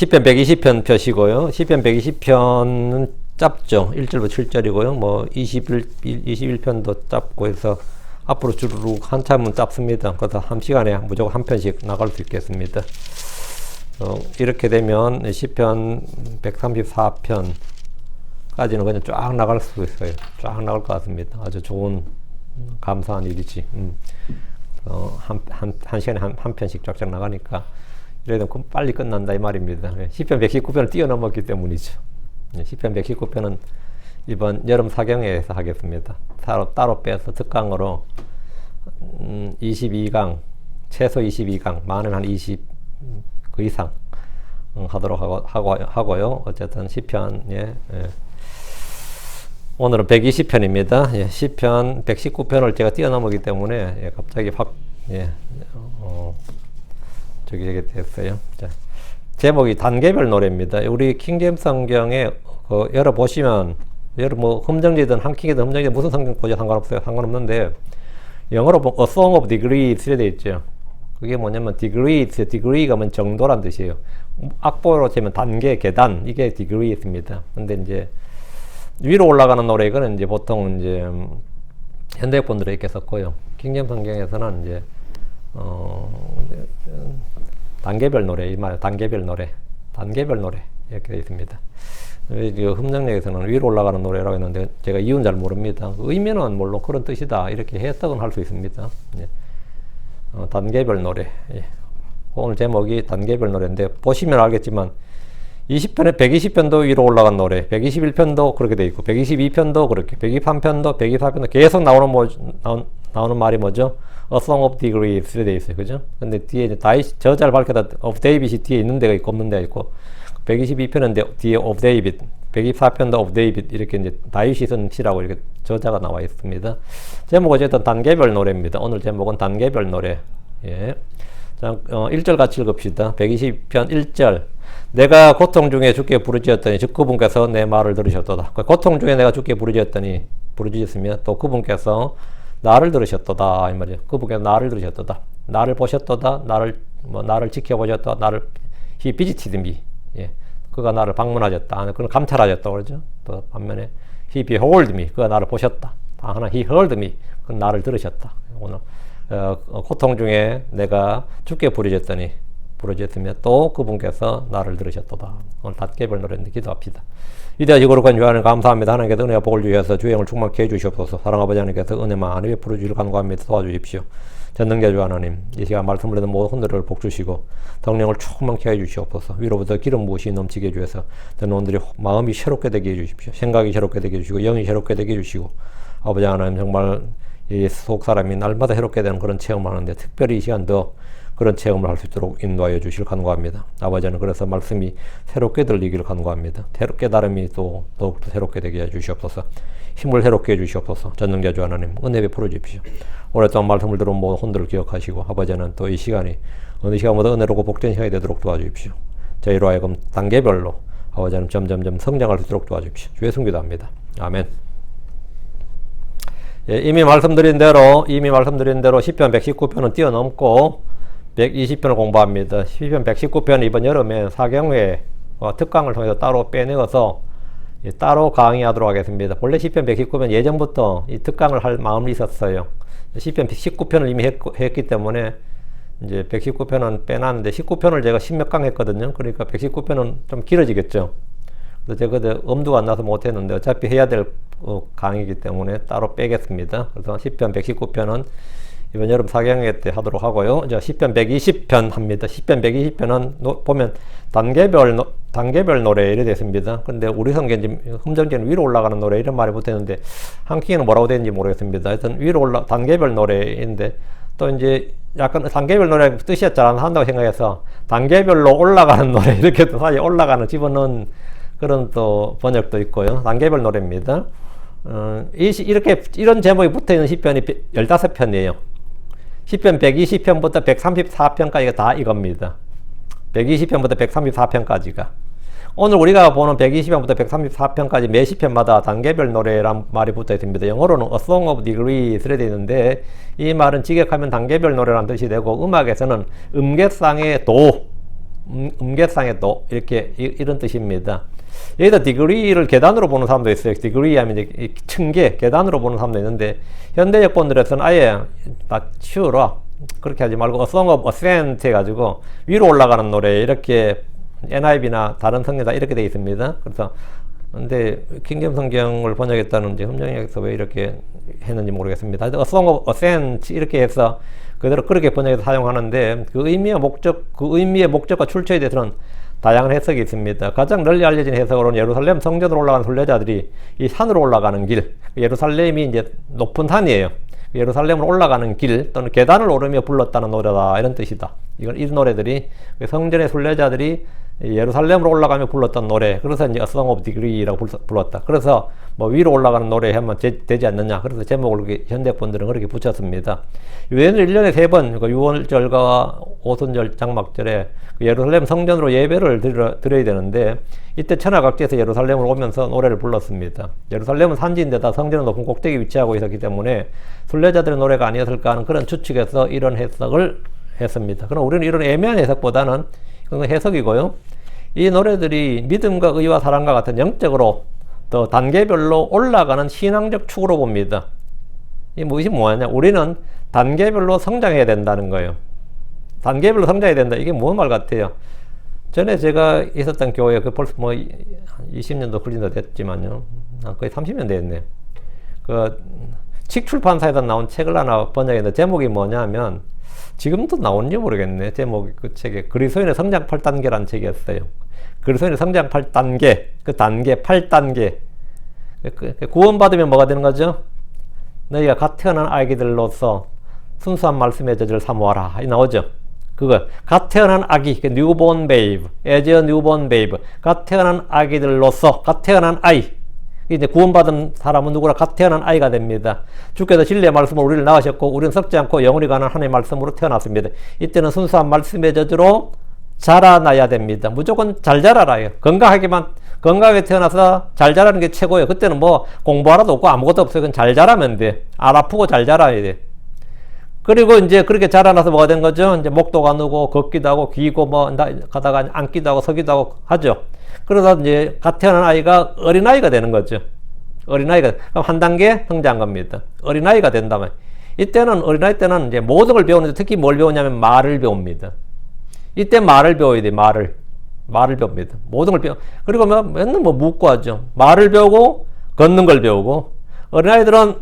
10편 120편 펴시고요. 10편 120편은 짧죠. 1절부터 7절이고요. 뭐 21편도 짧고 해서 앞으로 주르륵 한참은 짧습니다. 그래서 한 시간에 무조건 한 편씩 나갈 수 있겠습니다. 이렇게 되면 10편 134편까지는 그냥 쫙 나갈 수 있어요. 쫙 나갈 것 같습니다. 아주 좋은 감사한 일이지. 한 시간에 한 편씩 쫙쫙 나가니까 이래도 빨리 끝난다 이 말입니다. 10편 119편을 뛰어넘었기 때문이죠. 10편 119편은 이번 여름 사경회에서 하겠습니다. 따로 빼서 특강으로 22강, 최소 22강, 많으면 한 20 그 이상 하도록 하고요. 어쨌든 10편, 오늘은 120편입니다. 10편, 119편을 제가 뛰어넘었기 때문에 갑자기 확 저기 됐어요. 자, 제목이 단계별 노래입니다. 우리 킹제임스 성경에 열어보시면 뭐 흠정지든 한킹이든 흠정지든 무슨 성경 보죠 상관없어요. 상관없는데 영어로 A Song of Degrees 이렇게 되어 있죠. 그게 뭐냐면 degree가 뭐 정도란 뜻이에요. 악보로 치면 단계, 계단 이게 degrees입니다. 근데 이제 위로 올라가는 노래 이거는 이제 보통 이제 현대분들이 이렇게 썼고요. 킹제임스 성경에서는 이제 단계별 노래 이 말 단계별 노래 이렇게 되어 있습니다. 흠정역에서는 위로 올라가는 노래라고 했는데 제가 이유는 잘 모릅니다. 의미는 물론 그런 뜻이다 이렇게 해석은 할 수 있습니다. 단계별 노래. 오늘 제목이 단계별 노래인데 보시면 알겠지만 20편에 120편도 위로 올라간 노래, 121편도 그렇게 돼 있고 122편도 그렇게, 123편도 124편도 계속 나오는 말이 뭐죠? A Song of Degrees 이렇게 돼 있어요. 그죠? 근데 뒤에 이제 저자를 밝혀다 of David이 뒤에 있는 데가 있고 없는 데가 있고 122편은 뒤에 of David, 124편도 of David 이렇게 이제 다윗이 쓴 시라고 이렇게 저자가 나와 있습니다. 제목은 어쨌든 단계별 노래입니다. 오늘 제목은 단계별 노래. 자, 1절 같이 읽읍시다. 120편 1절. 내가 고통 중에 주께 부르짖었더니 즉 그분께서 내 말을 들으셨도다. 고통 중에 내가 주께 부르짖었으면 또 그분께서 나를 들으셨도다 이 말이에요. 그분께서 나를 들으셨도다. 나를 보셨도다. 나를 지켜보셨다. 나를 he visited me. 그가 나를 방문하셨다. 그는 감찰하셨다 그러죠. 또 반면에 he behold me. 그가 나를 보셨다. 하나 he heard me. 그는 나를 들으셨다. 오늘 고통 중에 내가 주께 부르짖었으면 또 그분께서 나를 들으셨도다. 오늘 단계별 노래인데 기도합시다. 위대하시고 거룩한 주 하나님 감사합니다. 하나님께서 은혜와 복을 주셔서 주의 영을 충만케 해주시옵소서. 사랑아버지 하나님께서 은혜만 안에 베풀어 주시길 간구합니다. 도와주십시오. 전능자 주 하나님 이 시간 말씀을 듣는 모든 혼들을 복 주시고 성령을 충만케 해주시옵소서. 위로부터 기름 부으시 넘치게 해주셔서 저는 오늘의 마음이 새롭게 되게 해주십시오. 생각이 새롭게 되게 해주시고 영이 새롭게 되게 해주시고 아버지 하나님 정말 이 속 사람이 날마다 새롭게 되는 그런 체험을 하는데 특별히 이 시간 더 그런 체험을 할 수 있도록 인도하여 주시길 간구합니다. 아버지는 그래서 말씀이 새롭게 들리기를 간구합니다. 깨달음이 또 더욱더 새롭게 되게 해주시옵소서. 힘을 새롭게 해주시옵소서. 전능자 주 하나님 은혜 베풀어 주십시오. 오랫동안 말씀을 들은 모든 혼들을 기억하시고 아버지는 또 이 시간이 어느 시간보다 은혜롭고 복된 시간이 되도록 도와주십시오. 저희로 하여금 단계별로 아버지는 점점점 성장할 수 있도록 도와주십시오. 주의 승기도합니다. 아멘. 이미 말씀드린 대로 10편 119편은 뛰어넘고 120편을 공부합니다. 10편 119편은 이번 여름에 사경회 특강을 통해서 따로 빼내어서 따로 강의하도록 하겠습니다. 본래 10편 119편 예전부터 이 특강을 할 마음이 있었어요. 10편 19편을 이미 했기 때문에 이제 119편은 빼놨는데 19편을 제가 10몇 강 했거든요. 그러니까 119편은 좀 길어지겠죠. 그래서 제가 그때 엄두가 안 나서 못했는데 어차피 해야 될 강의이기 때문에 따로 빼겠습니다. 그래서 10편 119편은 이번 여름 사경회 때 하도록 하고요. 이제 10편 120편 합니다. 10편 120편은 보면 단계별 노래 이래 됐습니다. 근데 우리 성경은 흠정기는 위로 올라가는 노래 이런 말이 붙었는데 한킹에는 뭐라고 되는지 모르겠습니다. 하여튼 단계별 노래인데 또 이제 약간 단계별 노래 뜻이 잘 안 한다고 생각해서 단계별로 올라가는 노래 이렇게 또 사실 올라가는 집어넣은 그런 또 번역도 있고요. 단계별 노래입니다. 이런 제목이 붙어 있는 10편이 15편이에요. 10편 120편부터 134편까지가 다 이겁니다. 120편부터 134편까지가. 오늘 우리가 보는 120편부터 134편까지 매 시편마다 단계별 노래란 말이 붙어 있습니다. 영어로는 A Song of Degrees 이렇게 되어 있는데 이 말은 직역하면 단계별 노래란 뜻이 되고 음악에서는 음계상의 도 음계상에도 이렇게 이런 뜻입니다. 여기다 degree를 계단으로 보는 사람도 있어요. degree 하면 이제 층계, 계단으로 보는 사람도 있는데 현대 역본들에서는 아예 다 치우라. 그렇게 하지 말고 A Song of Ascent 해가지고 위로 올라가는 노래 이렇게 NIV나 다른 성경 다 이렇게 되어 있습니다. 그래서 근데 킹제임스 성경을 번역했다는 이제 흠정역에서 왜 이렇게 했는지 모르겠습니다. A Song of Ascent 이렇게 해서 그대로 그렇게 번역해서 사용하는데 그 의미의 목적과 출처에 대해서는 다양한 해석이 있습니다. 가장 널리 알려진 해석으로는 예루살렘 성전으로 올라가는 순례자들이 이 산으로 올라가는 길, 예루살렘이 이제 높은 산이에요. 예루살렘으로 올라가는 길 또는 계단을 오르며 불렀다는 노래다 이런 뜻이다. 이 노래들이 성전의 순례자들이 예루살렘으로 올라가며 불렀던 노래, 그래서 이제 A Song of Degree라고 불렀다. 그래서 뭐 위로 올라가는 노래 하면 되지 않느냐. 그래서 제목을 현대분들은 그렇게 붙였습니다. 유대인은 1년에 3번, 유월절과 오순절, 장막절에 예루살렘 성전으로 예배를 드려야 되는데 이때 천하각지에서 예루살렘으로 오면서 노래를 불렀습니다. 예루살렘은 산지인데다 성전은 높은 꼭대기 위치하고 있었기 때문에 순례자들의 노래가 아니었을까 하는 그런 추측에서 이런 해석을 했습니다. 그럼 우리는 이런 애매한 해석보다는 그건 해석이고요. 이 노래들이 믿음과 의와 사랑과 같은 영적으로 더 단계별로 올라가는 신앙적 축으로 봅니다. 이것이 뭐냐? 우리는 단계별로 성장해야 된다는 거예요. 단계별로 성장해야 된다. 이게 뭔 말 같아요? 전에 제가 있었던 교회, 벌써 뭐 20년도 흘린 더 됐지만요. 거의 30년 됐네요. 칙출판사에서 나온 책을 하나 번역했는데 제목이 뭐냐면 지금도 나온지 모르겠네. 제목이 그 책에 그리스도인의 성장 8단계라는 책이었어요. 그리스도인의 성장 8단계, 그 단계 8단계. 구원받으면 뭐가 되는 거죠? 너희가 갓 태어난 아기들로서 순수한 말씀의 저주를 사모하라. 이 나오죠. 그거 갓 태어난 아기, newborn babe, as a newborn babe. 갓 태어난 아기들로서, 갓 태어난 아이. 이제 구원받은 사람은 누구나 갓 태어난 아이가 됩니다. 주께서 진리의 말씀으로 우리를 낳으셨고 우리는 썩지 않고 영원히 가는 하나님의 말씀으로 태어났습니다. 이때는 순수한 말씀의 저주로 자라나야 됩니다. 무조건 잘 자라라요. 건강하게 태어나서 잘 자라는 게 최고예요. 그때는 뭐 공부 하나도 없고 아무것도 없어요. 그건 잘 자라면 돼. 안 아프고 잘 자라야 돼. 그리고 이제 그렇게 자라나서 뭐가 된 거죠? 이제 목도가 누고 걷기도 하고 기고 뭐 가다가 앉기도 하고 서기도 하고 하죠. 그러다 이제 갓 태어난 아이가 어린아이가 되는 거죠. 어린아이가, 그럼 한 단계 성장한 겁니다. 어린아이가 된다면. 이때는, 어린아이 때는 이제 모든 걸 배우는데 특히 뭘 배우냐면 말을 배웁니다. 이때 말을 배워야 돼, 말을 배웁니다. 모든 걸 그리고 맨날 뭐 묻고 하죠. 말을 배우고, 걷는 걸 배우고, 어린아이들은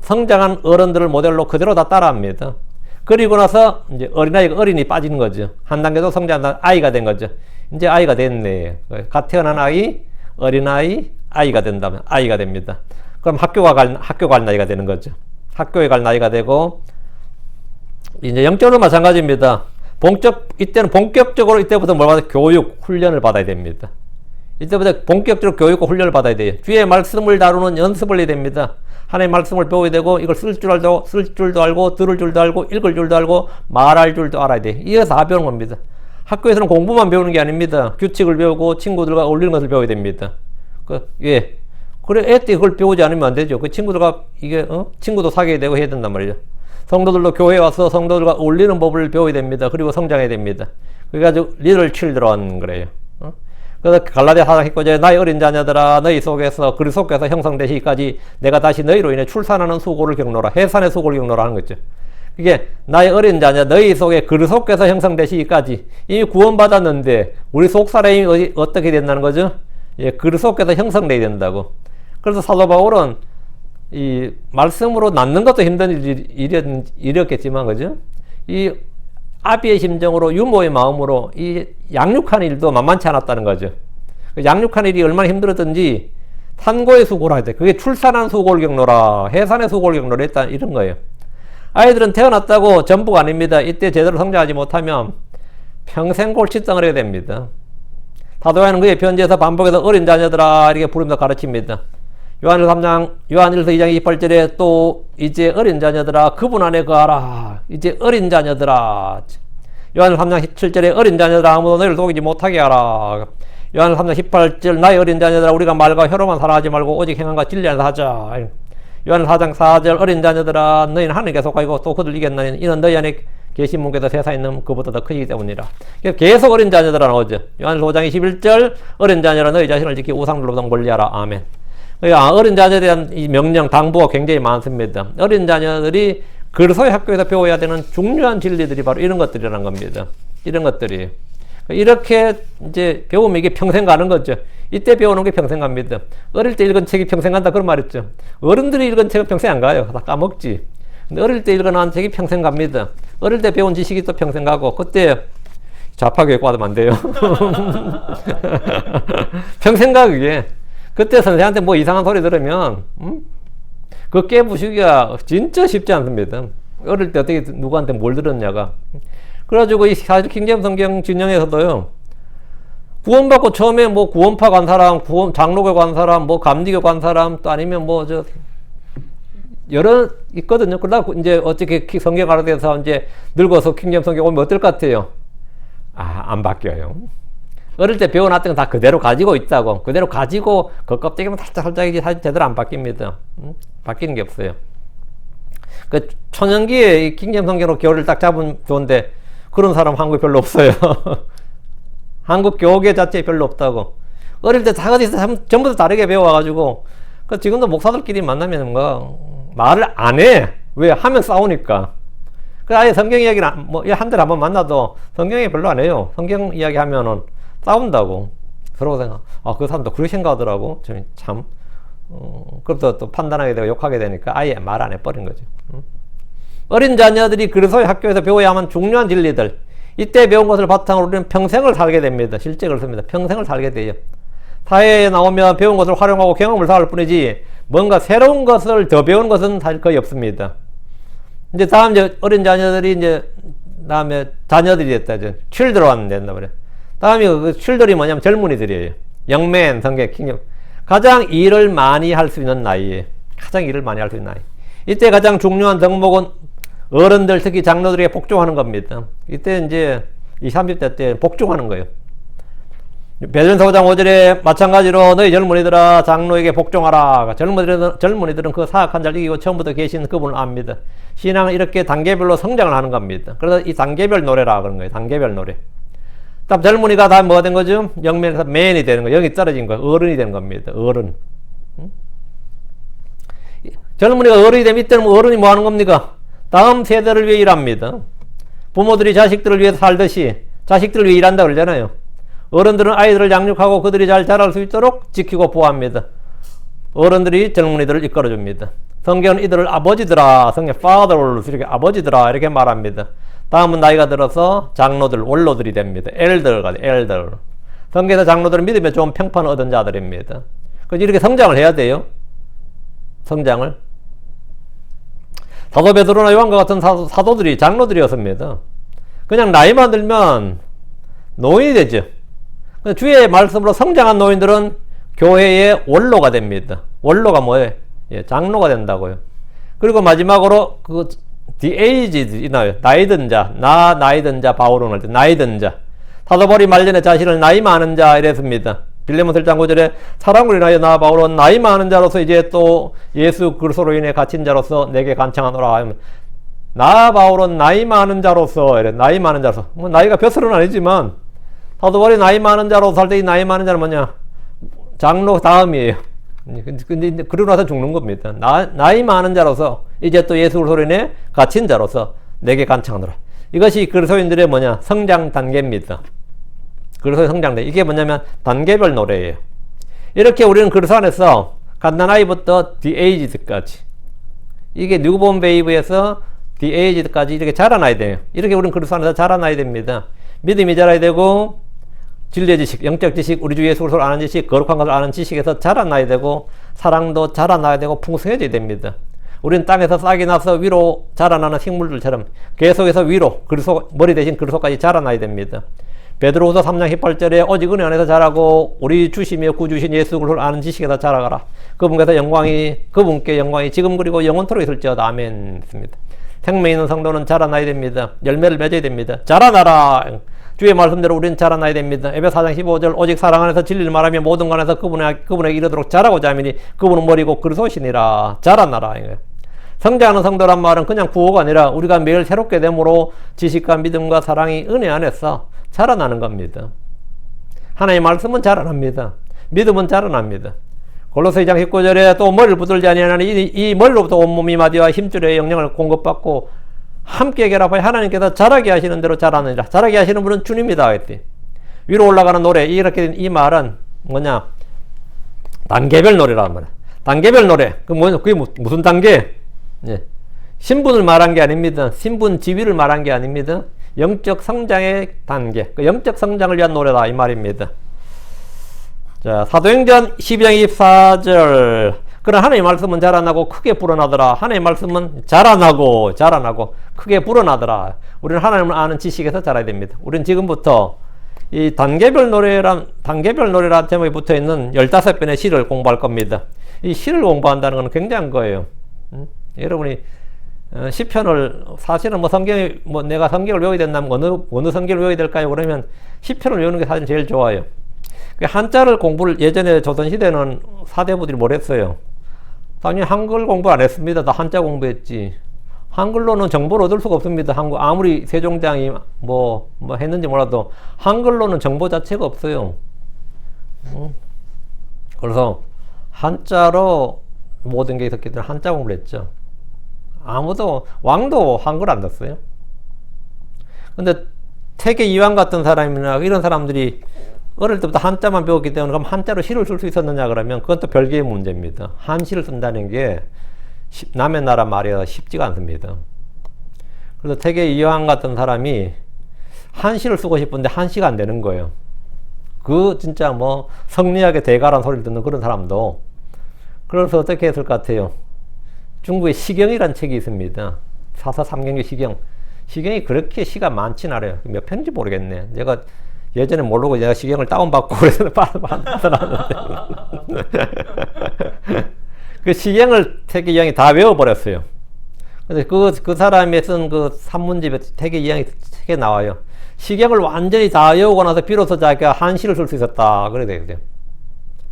성장한 어른들을 모델로 그대로 다 따라합니다. 그리고 나서 이제 어린이 빠지는 거죠. 한 단계도 성장한 아이가 된 거죠. 이제 아이가 됐네. 갓 태어난 아이, 어린아이, 아이가 된다면 아이가 됩니다. 그럼 학교 갈 나이가 되는 거죠. 학교에 갈 나이가 되고, 이제 영적으로 마찬가지입니다. 이때는 본격적으로 이때부터 뭘 받아야 교육, 훈련을 받아야 됩니다. 이때부터 본격적으로 교육과 훈련을 받아야 돼요. 주의 말씀을 다루는 연습을 해야 됩니다. 하나님의 말씀을 배워야 되고, 이걸 쓸 줄도 알고, 들을 줄도 알고, 읽을 줄도 알고, 말할 줄도 알아야 돼. 이게 다 배우는 겁니다. 학교에서는 공부만 배우는 게 아닙니다. 규칙을 배우고 친구들과 어울리는 것을 배워야 됩니다. 그래, 애 때 그걸 배우지 않으면 안 되죠. 그 친구들과 친구도 사귀어야 되고 해야 된단 말이죠. 성도들도 교회에 와서 성도들과 어울리는 법을 배워야 됩니다. 그리고 성장해야 됩니다. 그래가지고 little children 그래요. 그래서 갈라디아 4장 19절에 나의 어린 자녀들아 너희 속에서 그리스도께서 형성되시기까지 내가 다시 너희로 인해 출산하는 수고를 겪노라. 해산의 수고를 겪노라 하는 거죠. 이게 나의 어린 자녀 너희 속에 그리스도께서 형성되시기까지 이미 구원받았는데 우리 속 사람이 어떻게 된다는 거죠? 예, 그리스도께서 형성돼야 된다고. 그래서 사도 바울은 이 말씀으로 낳는 것도 힘든 일이었겠지만 그죠? 이 아비의 심정으로 유모의 마음으로 이 양육하는 일도 만만치 않았다는 거죠. 양육하는 일이 얼마나 힘들었든지 산고의 수고를 하야 돼. 그게 출산한 수고를 겪노라, 해산의 수고를 겪노라 했다 이런 거예요. 아이들은 태어났다고 전부가 아닙니다. 이때 제대로 성장하지 못하면 평생 골칫덩을 하게 됩니다. 사도 요한은 그의 편지에서 반복해서 어린 자녀들아 이렇게 부르면서 가르칩니다. 요한일서 2장 28절에 또 이제 어린 자녀들아 그분 안에 거하라. 이제 어린 자녀들아. 요한일서 3장 17절에 어린 자녀들아 아무도 너희를 속이지 못하게 하라. 요한일서 3장 18절 나의 어린 자녀들아 우리가 말과 혀로만 살아하지 말고 오직 행함과 진리 안에서 하자. 요한일서 4장 4절 어린 자녀들아 너희는 하나님께 속하고 또 그들 이겼나니 이는 너희 안에 계시문께서 세상에 있는 그보다 더 크시기 때문이라. 계속 어린 자녀들아 나오죠. 요한일서 5장 21절 어린 자녀라 너희 자신을 지키고 우상들로부터 멀리하라. 아멘. 어린 자녀에 대한 이 명령 당부가 굉장히 많습니다. 어린 자녀들이 그리스도의 학교에서 배워야 되는 중요한 진리들이 바로 이런 것들이라는 겁니다. 이런 것들이. 이렇게 이제 배우면 이게 평생 가는 거죠. 이때 배우는 게 평생 갑니다. 어릴 때 읽은 책이 평생 간다 그런 말 있죠. 어른들이 읽은 책은 평생 안 가요. 다 까먹지. 근데 어릴 때 읽어놓은 책이 평생 갑니다. 어릴 때 배운 지식이 또 평생 가고 그때 좌파교육 받으면 안 돼요. 평생 가 그게. 그때 선생한테 뭐 이상한 소리 들으면 그거 깨부수기가 진짜 쉽지 않습니다. 어릴 때 어떻게 누구한테 뭘 들었냐가. 그래가지고 이 사실 킹제임스 성경 진영에서도요. 구원받고 처음에 뭐 구원파 간 사람, 장로교 간 사람, 뭐 감리교 간 사람, 또 아니면 뭐 여러 있거든요. 그러다 이제 어떻게 성경 알아대서 이제 늙어서 킹제임스 성경 오면 어떨 것 같아요? 안 바뀌어요. 어릴 때 배워놨던 건 다 그대로 가지고 있다고. 그대로 가지고 그 껍데기만 살짝이지 사실 제대로 안 바뀝니다. 바뀌는 게 없어요. 그 초년기에 이 킹제임스 성경으로 교리를 딱 잡으면 좋은데 그런 사람 한국에 별로 없어요. 한국 교계 자체에 별로 없다고. 어릴 때 다 어디서 전부 다 다르게 배워가지고 그 지금도 목사들끼리 만나면 뭐 말을 안 해. 왜? 하면 싸우니까. 그 아예 성경 이야기를 뭐 한 달에 한 번 만나도 성경 이야기 별로 안 해요. 성경 이야기 하면은 싸운다고. 서로 생각. 그 사람도 그렇게 생각하더라고. 참. 그것도 또 판단하게 되고 욕하게 되니까 아예 말 안 해버린 거죠. 어린 자녀들이 그리스도의 학교에서 배워야 하는 중요한 진리들. 이때 배운 것을 바탕으로 우리는 평생을 살게 됩니다. 실제 그렇습니다. 평생을 살게 돼요. 사회에 나오면 배운 것을 활용하고 경험을 쌓을 뿐이지 뭔가 새로운 것을 더 배우는 것은 사실 거의 없습니다. 이제 다음 어린 자녀들이 이제 다음에 자녀들이 됐다. children 된다 그래. 다음에 그 children이 뭐냐면 젊은이들이에요. 영맨 성경 킹 가장 일을 많이 할 수 있는 나이에 가장 일을 많이 할 수 있는 나이. 이때 가장 중요한 덕목은 어른들 특히 장로들에게 복종하는 겁니다. 이때 이제 20, 30대 때 복종하는 거예요. 베드로전서 5장 5절에 마찬가지로 너희 젊은이들아 장로에게 복종하라. 젊은이들은 그 사악한 자를 이기고 처음부터 계신 그분을 압니다. 신앙은 이렇게 단계별로 성장을 하는 겁니다. 그래서 이 단계별 노래라 그런 거예요. 단계별 노래. 다음 젊은이가 다 뭐가 된 거죠? 영면에서 맨이 되는 거예요. 영이 떨어진 거예요. 어른이 되는 겁니다. 어른. 젊은이가 어른이 되면 이때는 어른이 뭐 하는 겁니까? 다음 세대를 위해 일합니다. 부모들이 자식들을 위해 살듯이 자식들을 위해 일한다 그러잖아요. 어른들은 아이들을 양육하고 그들이 잘 자랄 수 있도록 지키고 보호합니다. 어른들이 젊은이들을 이끌어줍니다. 성경은 이들을 아버지들아, 성경 fathers 이렇게 아버지들아 이렇게 말합니다. 다음은 나이가 들어서 장로들, 원로들이 됩니다. elder가 돼, elder. 성경에서 장로들은 믿음에 좋은 평판을 얻은 자들입니다. 그래서 이렇게 성장을 해야 돼요. 성장을. 사도 베드로나 요한과 같은 사도들이 장로들이었습니다. 그냥 나이만 들면 노인이 되죠. 주의 말씀으로 성장한 노인들은 교회의 원로가 됩니다. 원로가 뭐예요? 장로가 된다고요. 그리고 마지막으로 the aged 있나요? 나이 든 자, 나이 든 자 바울은 할 때 나이 든 자. 사도 바울이 말년에 자신을 나이 많은 자 이랬습니다. 빌레몬서 1장 9절에 사랑을 인하여 나 바울은 나이 많은 자로서 이제 또 예수 그리스도로 인해 갇힌 자로서 내게 간청하노라. 나 바울은 나이 많은 자로서 이래. 나이 많은 자로서. 뭐 나이가 벼슬은 아니지만 사도 바울이 나이 많은 자로서 할 때 이 나이 많은 자는 뭐냐? 장로 다음이에요. 근데 그러고 나서 죽는 겁니다. 나이 많은 자로서 이제 또 예수 그리스도로 인해 갇힌 자로서 내게 간청하노라. 이것이 그리스도인들의 뭐냐? 성장 단계입니다. 그리스도의 성장대. 이게 뭐냐면 단계별 노래예요. 이렇게 우리는 그리스도 안에서 갓난아이부터 the aged까지 이게 뉴본 베이브에서 the aged까지 이렇게 자라나야 돼요. 이렇게 우리는 그리스도 안에서 자라나야 됩니다. 믿음이 자라야 되고 진리의 지식, 영적 지식, 우리 주 예수 그리스도를 아는 지식, 거룩한 것을 아는 지식에서 자라나야 되고 사랑도 자라나야 되고 풍성해져야 됩니다. 우리는 땅에서 싹이 나서 위로 자라나는 식물들처럼 계속해서 위로 그리스도 머리 대신 그리스도까지 자라나야 됩니다. 베드로후서 3장 18절에 오직 은혜 안에서 자라고 우리 주시며 구주신 예수 그리스도를 아는 지식에서 자라가라. 그분께 영광이 지금 그리고 영원토록 있을지어다. 아멘. 습니다. 생명 있는 성도는 자라나야 됩니다. 열매를 맺어야 됩니다. 자라나라. 주의 말씀대로 우리는 자라나야 됩니다. 에베소 4장 15절 오직 사랑 안에서 진리를 말하며 모든 것 안에서 그분에게 이르도록 자라고자 하미니 그분은 머리고 그리스도시니라. 자라나라. 성장하는 성도란 말은 그냥 구호가 아니라 우리가 매일 새롭게 됨으로 지식과 믿음과 사랑이 은혜 안에서 자라나는 겁니다. 하나님의 말씀은 자라납니다. 믿음은 자라납니다. 골로새 2장 19절에 또 머리를 붙들지 아니하나니 이 머리로부터 온몸이 마디와 힘줄의 영향을 공급받고 함께 결합하여 하나님께서 자라게 하시는 대로 자라느니라. 자라게 하시는 분은 주님이다 했대. 위로 올라가는 노래, 이렇게 된 이 말은 뭐냐? 단계별 노래란 말이야. 단계별 노래. 그게 무슨 단계? 예. 신분을 말한 게 아닙니다. 신분 지위를 말한 게 아닙니다. 영적 성장의 단계. 그 영적 성장을 위한 노래다 이 말입니다. 자, 사도행전 12장 24절. 그러나 하나님의 말씀은 자라나고 크게 불어나더라. 하나님의 말씀은 자라나고 크게 불어나더라. 우리는 하나님을 아는 지식에서 자라야 됩니다. 우리는 지금부터 이 단계별 노래란 제목에 붙어 있는 15편의 시를 공부할 겁니다. 이 시를 공부한다는 건 굉장한 거예요. 여러분이 시편을 사실은 내가 성경을 외워야 된다면 어느 성경을 외워야 될까요? 그러면 시편을 외우는 게 사실 제일 좋아요. 한자를 공부를 예전에 조선시대는 사대부들이 뭘 했어요? 당연히 한글 공부 안 했습니다. 다 한자 공부했지. 한글로는 정보를 얻을 수가 없습니다. 아무리 세종장이 뭐 했는지 몰라도 한글로는 정보 자체가 없어요. 그래서 한자로 모든 게 있었기 때문에 한자 공부를 했죠. 왕도 한글 안 썼어요. 근데 태계 이황 같은 사람이나 이런 사람들이 어릴 때부터 한자만 배웠기 때문에 그럼 한자로 시를 쓸 수 있었느냐 그러면 그건 또 별개의 문제입니다. 한시를 쓴다는 게 남의 나라 말이라 쉽지가 않습니다. 그래서 태계 이황 같은 사람이 한시를 쓰고 싶은데 한시가 안 되는 거예요. 진짜 성리학의 대가라는 소리를 듣는 그런 사람도. 그래서 어떻게 했을 것 같아요? 중국에 시경이라는 책이 있습니다. 사사 삼경류 시경. 시경이 그렇게 시가 많진 않아요. 몇 편인지 모르겠네. 제가 예전에 모르고 내가 시경을 다운받고 그래서 받았었는데 그 시경을 태계 이황이 다 외워버렸어요. 그래서 그 사람이 쓴 그 산문집에 태계 이황이 책에 나와요. 시경을 완전히 다 외우고 나서 비로소 자기가 한시를 쓸 수 있었다. 그래 되거든요.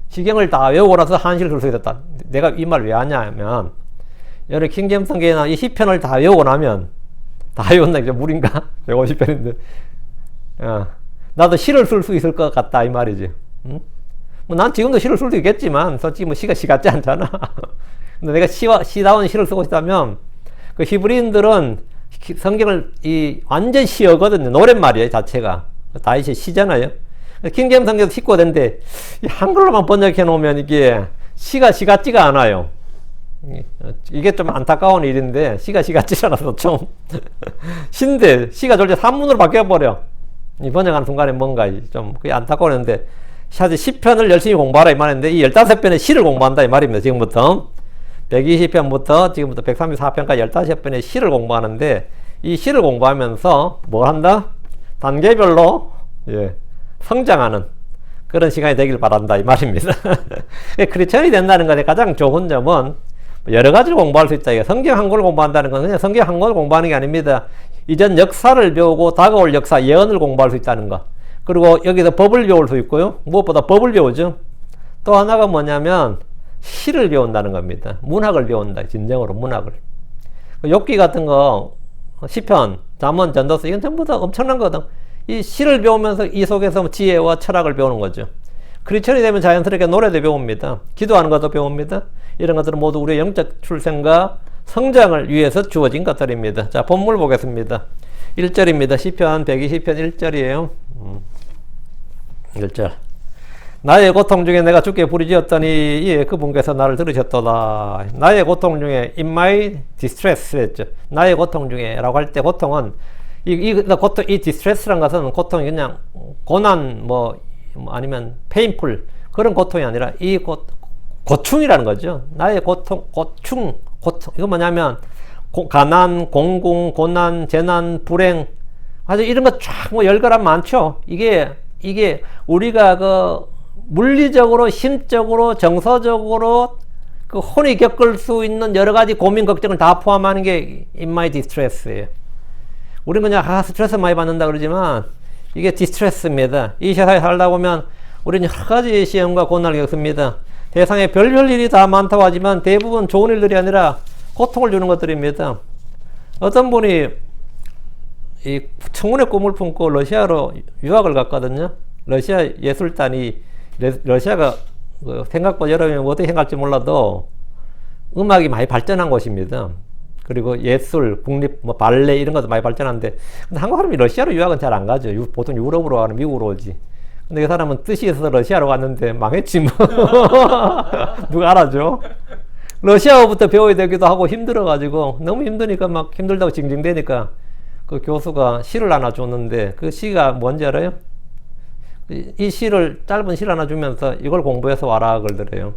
시경을 다 외우고 나서 한시를 쓸 수 있었다. 내가 이 말 왜 하냐면 여러 킹제임스 성경이나 이 시편을 다 외우고 나면 다 외운다 이제 무리인가? 150편인데 나도 시를 쓸 수 있을 것 같다 이 말이지. 응? 난 지금도 시를 쓸 수 있겠지만 솔직히 시 같지 않잖아. 근데 내가 시다운 시를 쓰고 싶다면 그 히브리인들은 성경을 완전 시어거든요. 노랫말이에요 자체가. 다윗이 시잖아요. 킹제임스 성경도 시거든데 한글로만 번역해 놓으면 이게 시가 시 같지가 않아요. 이게 좀 안타까운 일인데 시가 시 같지 않아서 좀 신데 시가 절대 산문으로 바뀌어버려. 이 번역하는 순간에 뭔가 좀 그게 안타까웠는데 사실 시편을 열심히 공부하라 이 말인데 이 15편의 시를 공부한다 이 말입니다. 지금부터 120편부터 지금부터 134편까지 15편의 시를 공부하는데 이 시를 공부하면서 뭘 한다? 단계별로 성장하는 그런 시간이 되길 바란다 이 말입니다. 크리스천이 된다는 것의 가장 좋은 점은 여러 가지를 공부할 수 있다. 성경 한 권을 공부한다는 건 그냥 성경 한 권을 공부하는 게 아닙니다. 이전 역사를 배우고 다가올 역사 예언을 공부할 수 있다는 것. 그리고 여기서 법을 배울 수 있고요. 무엇보다 법을 배우죠. 또 하나가 뭐냐면 시를 배운다는 겁니다. 문학을 배운다. 진정으로 문학을. 욥기 같은 거 시편, 잠언, 전도서 이건 전부 다 엄청난 거거든. 이 시를 배우면서 이 속에서 지혜와 철학을 배우는 거죠. 크리스천이 되면 자연스럽게 노래도 배웁니다. 기도하는 것도 배웁니다. 이런 것들은 모두 우리의 영적 출생과 성장을 위해서 주어진 것들입니다. 자, 본문 보겠습니다. 1절입니다. 시편 120편 1절이에요. 1절. 나의 고통 중에 내가 주께 부르짖었더니 그분께서 나를 들으셨도다. 나의 고통 중에 in my distress 했죠. 나의 고통 중에 라고 할 때 고통은 이 디스트레스란 것은 고통이 그냥 고난 아니면 페인풀 그런 고통이 아니라 이 고충이라는 거죠. 나의 고통 이거 뭐냐면 가난, 공궁, 고난, 재난, 불행 아주 이런 거 쫙 열거란 많죠. 이게 우리가 물리적으로, 심적으로, 정서적으로 혼이 겪을 수 있는 여러 가지 고민, 걱정을 다 포함하는 게 in my distress예요. 우리는 그냥 스트레스 많이 받는다 그러지만 이게 디스트레스입니다. 이 세상에 살다 보면 우리는 여러 가지 시험과 고난을 겪습니다. 세상에 별별 일이 다 많다고 하지만 대부분 좋은 일들이 아니라 고통을 주는 것들입니다. 어떤 분이 이 청운의 꿈을 품고 러시아로 유학을 갔거든요. 러시아 예술단이, 러시아가 생각보다 여러분이 어떻게 생각할지 몰라도 음악이 많이 발전한 곳입니다. 그리고 예술, 국립, 뭐 발레 이런 것도 많이 발전한데, 근데 한국 사람이 러시아로 유학은 잘 안 가죠. 보통 유럽으로 가는, 미국으로 오지. 근데 그 사람은 뜻이 있어서 러시아로 갔는데 망했지 뭐. 누가 알아줘? 러시아어부터 배워야 되기도 하고 힘들어가지고, 너무 힘드니까 막 힘들다고 징징대니까 그 교수가 시를 하나 줬는데, 그 시가 뭔지 알아요? 이 시를, 짧은 시를 하나 주면서 이걸 공부해서 와라 그러더래요.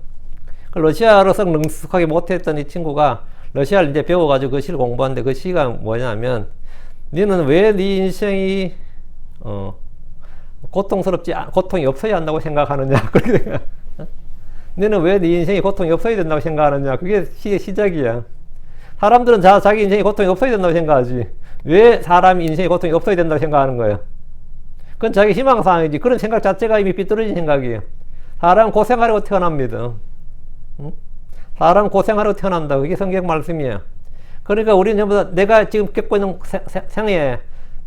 러시아어를 썩 능숙하게 못했던 이 친구가 러시아를 이제 배워가지고 그 시를 공부하는데, 그 시가 뭐냐면, 너는 왜 네 인생이 고통이 없어야 한다고 생각하느냐. 그렇게 생각. 너는 왜 네 인생이 고통이 없어야 된다고 생각하느냐. 그게 시의 시작이야. 사람들은 자기 인생이 고통이 없어야 된다고 생각하지. 왜 사람 인생이 고통이 없어야 된다고 생각하는 거야? 그건 자기 희망사항이지. 그런 생각 자체가 이미 삐뚤어진 생각이에요. 사람 고생하려고 태어납니다. 응? 사람 고생하려고 태어난다. 그게 성경 말씀이에요. 그러니까 우리는 전부 다 내가 지금 겪고 있는 생에,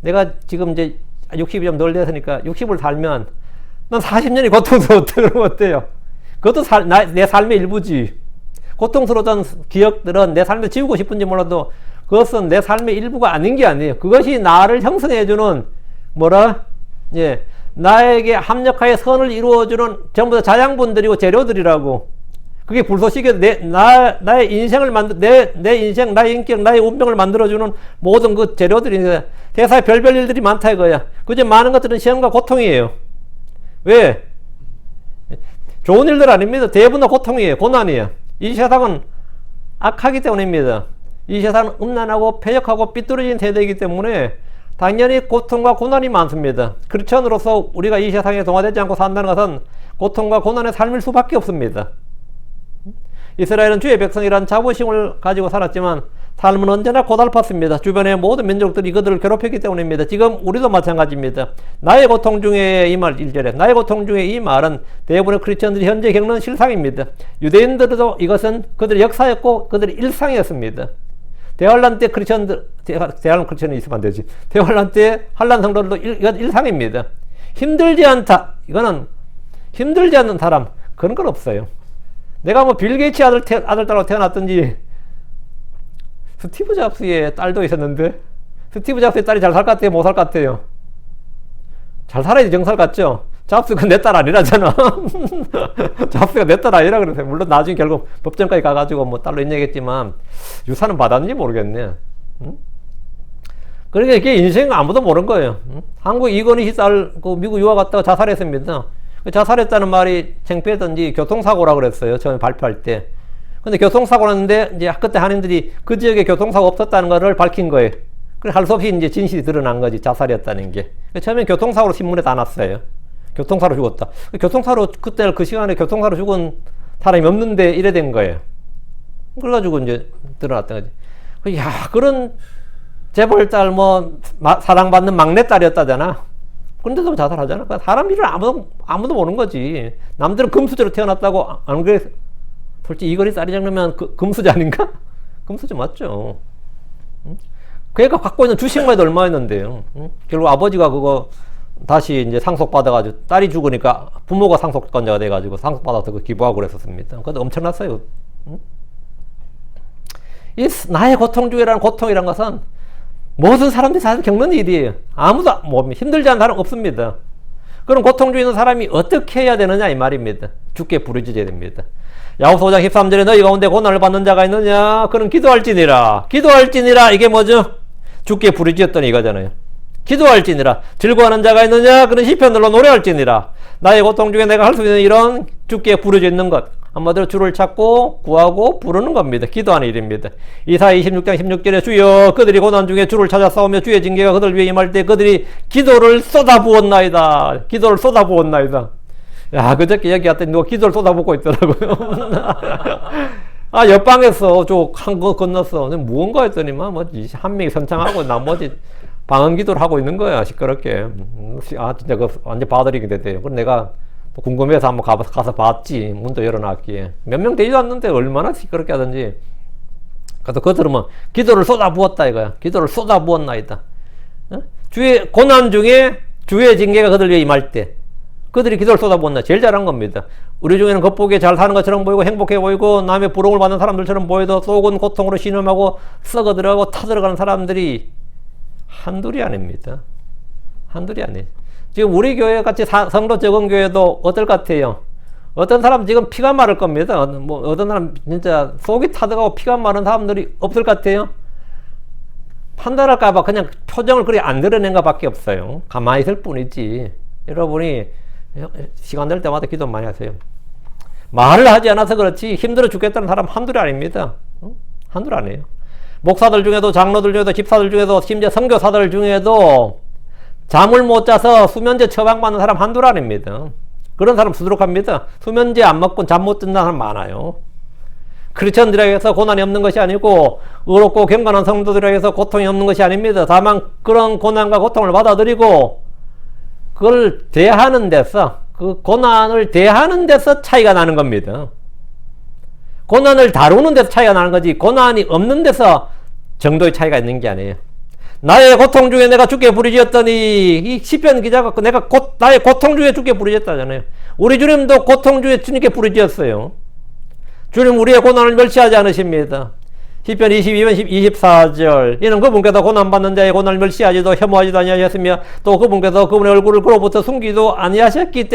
내가 지금 이제 60이 좀 덜 됐으니까 60을 살면 난 40년이 고통스러웠다. 그러면 어때요? 그것도 내 삶의 일부지. 고통스러웠던 기억들은 내 삶에 지우고 싶은지 몰라도 그것은 내 삶의 일부가 아닌 게 아니에요. 그것이 나를 형성해주는, 예, 나에게 합력하여 선을 이루어주는 전부 다 자양분들이고 재료들이라고. 그게 불소식에도 나의 인생을 내 인생, 나의 인격, 나의 운명을 만들어주는 모든 그 재료들이, 세상에 별별 일들이 많다 이거야. 그저 많은 것들은 시험과 고통이에요. 왜? 좋은 일들 아닙니다. 대부분 다 고통이에요. 고난이에요. 이 세상은 악하기 때문입니다. 이 세상은 음란하고 폐역하고 삐뚤어진 세대이기 때문에 당연히 고통과 고난이 많습니다. 크리스천으로서 우리가 이 세상에 동화되지 않고 산다는 것은 고통과 고난의 삶일 수밖에 없습니다. 이스라엘은 주의 백성이란 자부심을 가지고 살았지만 삶은 언제나 고달팠습니다. 주변의 모든 민족들이 그들을 괴롭혔기 때문입니다. 지금 우리도 마찬가지입니다. 나의 고통 중에 이 말 1절에 나의 고통 중에 이 말은 대부분의 크리스천들이 현재 겪는 실상입니다. 유대인들도 이것은 그들의 역사였고 그들의 일상이었습니다. 대환란 때 대환란 크리스천이 있으면 안 되지. 대환란 때 환란 성도들도 이건 일상입니다. 힘들지 않다. 이거는 힘들지 않는 사람, 그런 건 없어요. 내가 뭐 빌 게이츠 아들 딸로 태어났든지, 스티브 잡스의 딸도 있었는데, 스티브 잡스의 딸이 잘 살 것 같아요? 못 살 것 같아요? 잘 살아야지 정살 같죠? 잡스가 내 딸 아니라잖아. 잡스가 내 딸 아니라 그러세요. 물론 나중에 결국 법정까지 가가지고 뭐 딸로 인정했지만, 유산은 받았는지 모르겠네. 응? 그러니까 이게 인생 아무도 모르는 거예요. 응? 한국 이건희 씨 딸, 미국 유학 갔다가 자살했습니다. 자살했다는 말이 창피했던지 교통사고라 그랬어요. 처음에 발표할 때. 근데 교통사고 났는데, 이제 그때 한인들이 그 지역에 교통사고 없었다는 거를 밝힌 거예요. 그래, 할 수 없이 이제 진실이 드러난 거지. 자살이었다는 게. 처음엔 교통사고로 신문에 다 났어요. 교통사고로 죽었다. 교통사고로, 그때 그 시간에 교통사고로 죽은 사람이 없는데 이래 된 거예요. 그래가지고 이제 드러났던 거지. 야, 그런 재벌딸 사랑받는 막내딸이었다잖아. 그런데도 자살하잖아. 사람 일을 아무도 모르는 거지. 남들은 금수저로 태어났다고 안 그래? 솔직히 이거리 쌀이 정도면 금수저 아닌가? 금수저 맞죠. 응? 걔가 갖고 있는 주식만 해도 얼마였는데요. 응? 결국 아버지가 그거 다시 이제 상속받아가지고 딸이 죽으니까 부모가 상속권자가 돼가지고 상속받아서 그 기부하고 그랬었습니다. 근데 엄청났어요. 응? 이 나의 고통주의라는 고통이란 것은 모든 사람들이 사실 겪는 일이에요. 아무도 힘들지 않은 사람 없습니다. 그럼 고통 중에 있는 사람이 어떻게 해야 되느냐 이 말입니다. 주께 부르짖어야 됩니다. 야고보서 5장 13절에 너희 가운데 고난을 받는 자가 있느냐? 그는 기도할지니라. 기도할지니라. 이게 뭐죠? 주께 부르짖었더니 이거잖아요. 기도할지니라. 즐거워하는 자가 있느냐? 그는 시편들로 노래할지니라. 나의 고통 중에 내가 할 수 있는 이런 주께 부르짖는 것, 한마디로 주를 찾고 구하고 부르는 겁니다. 기도하는 일입니다. 이사야 26장 16절에 주여 그들이 고난 중에 주를 찾아 싸우며 주의 징계가 그들 위에 임할 때 그들이 기도를 쏟아부었나이다. 기도를 쏟아부었나이다. 야, 그저께 여기 왔더니 누가 기도를 쏟아붓고 있더라고요. 아, 옆방에서 한 거 건넜어. 무언가 했더니만 한 명이 선창하고 나머지 방언 기도를 하고 있는 거야, 시끄럽게. 아, 진짜 완전 바들이게 됐대요. 그래서 내가 궁금해서 한번 가서 봤지. 문도 열어놨기에. 몇 명 되지도 않는데 얼마나 시끄럽게 하든지. 그래서 그들은 뭐 기도를 쏟아부었다 이거야. 기도를 쏟아부었나이다. 어? 주의 고난 중에 주의 징계가 그들 위해 임할 때 그들이 기도를 쏟아부었나. 제일 잘한 겁니다. 우리 중에는 겉보기에 잘 사는 것처럼 보이고 행복해 보이고 남의 부러움을 받는 사람들처럼 보여도 속은 고통으로 신음하고 썩어들어가고 타들어가는 사람들이 한둘이 아닙니다. 한둘이 아니에요. 지금 우리 교회 같이 성도 적은 교회도 어떨 것 같아요? 어떤 사람 지금 피가 마를 겁니다. 뭐 어떤 사람 진짜 속이 타들어가고 피가 마른 사람들이 없을 것 같아요. 판단할까봐 그냥 표정을 그리 안 드러낸 것밖에 없어요. 가만히 있을 뿐이지. 여러분이 시간 될 때마다 기도 많이 하세요. 말을 하지 않아서 그렇지 힘들어 죽겠다는 사람 한둘이 아닙니다. 한둘 아니에요. 목사들 중에도 장로들 중에도 집사들 중에도 심지어 선교사들 중에도 잠을 못 자서 수면제 처방받는 사람 한둘 아닙니다. 그런 사람 수두룩합니다. 수면제 안 먹고 잠 못 든다는 사람 많아요. 크리스천들에게서 고난이 없는 것이 아니고 의롭고 경건한 성도들에게서 고통이 없는 것이 아닙니다. 다만 그런 고난과 고통을 받아들이고 그걸 대하는 데서 그 고난을 대하는 데서 차이가 나는 겁니다. 고난을 다루는 데서 차이가 나는 거지 고난이 없는 데서 정도의 차이가 있는 게 아니에요. 나의 고통 중에 내가 주께 부르짖었더니 이 시편 기자가 내가 나의 고통 중에 주께 부르짖었다잖아요. 우리 주님도 고통 중에 주님께 부르짖었어요. 주님 우리의 고난을 멸시하지 않으십니다. 시편 22편 24절 이는 그분께서 고난받는 자의 고난을 멸시하지도 혐오하지도 아니하셨으며 또 그분께서 그분의 얼굴을 그로부터 숨기도 아니하셨기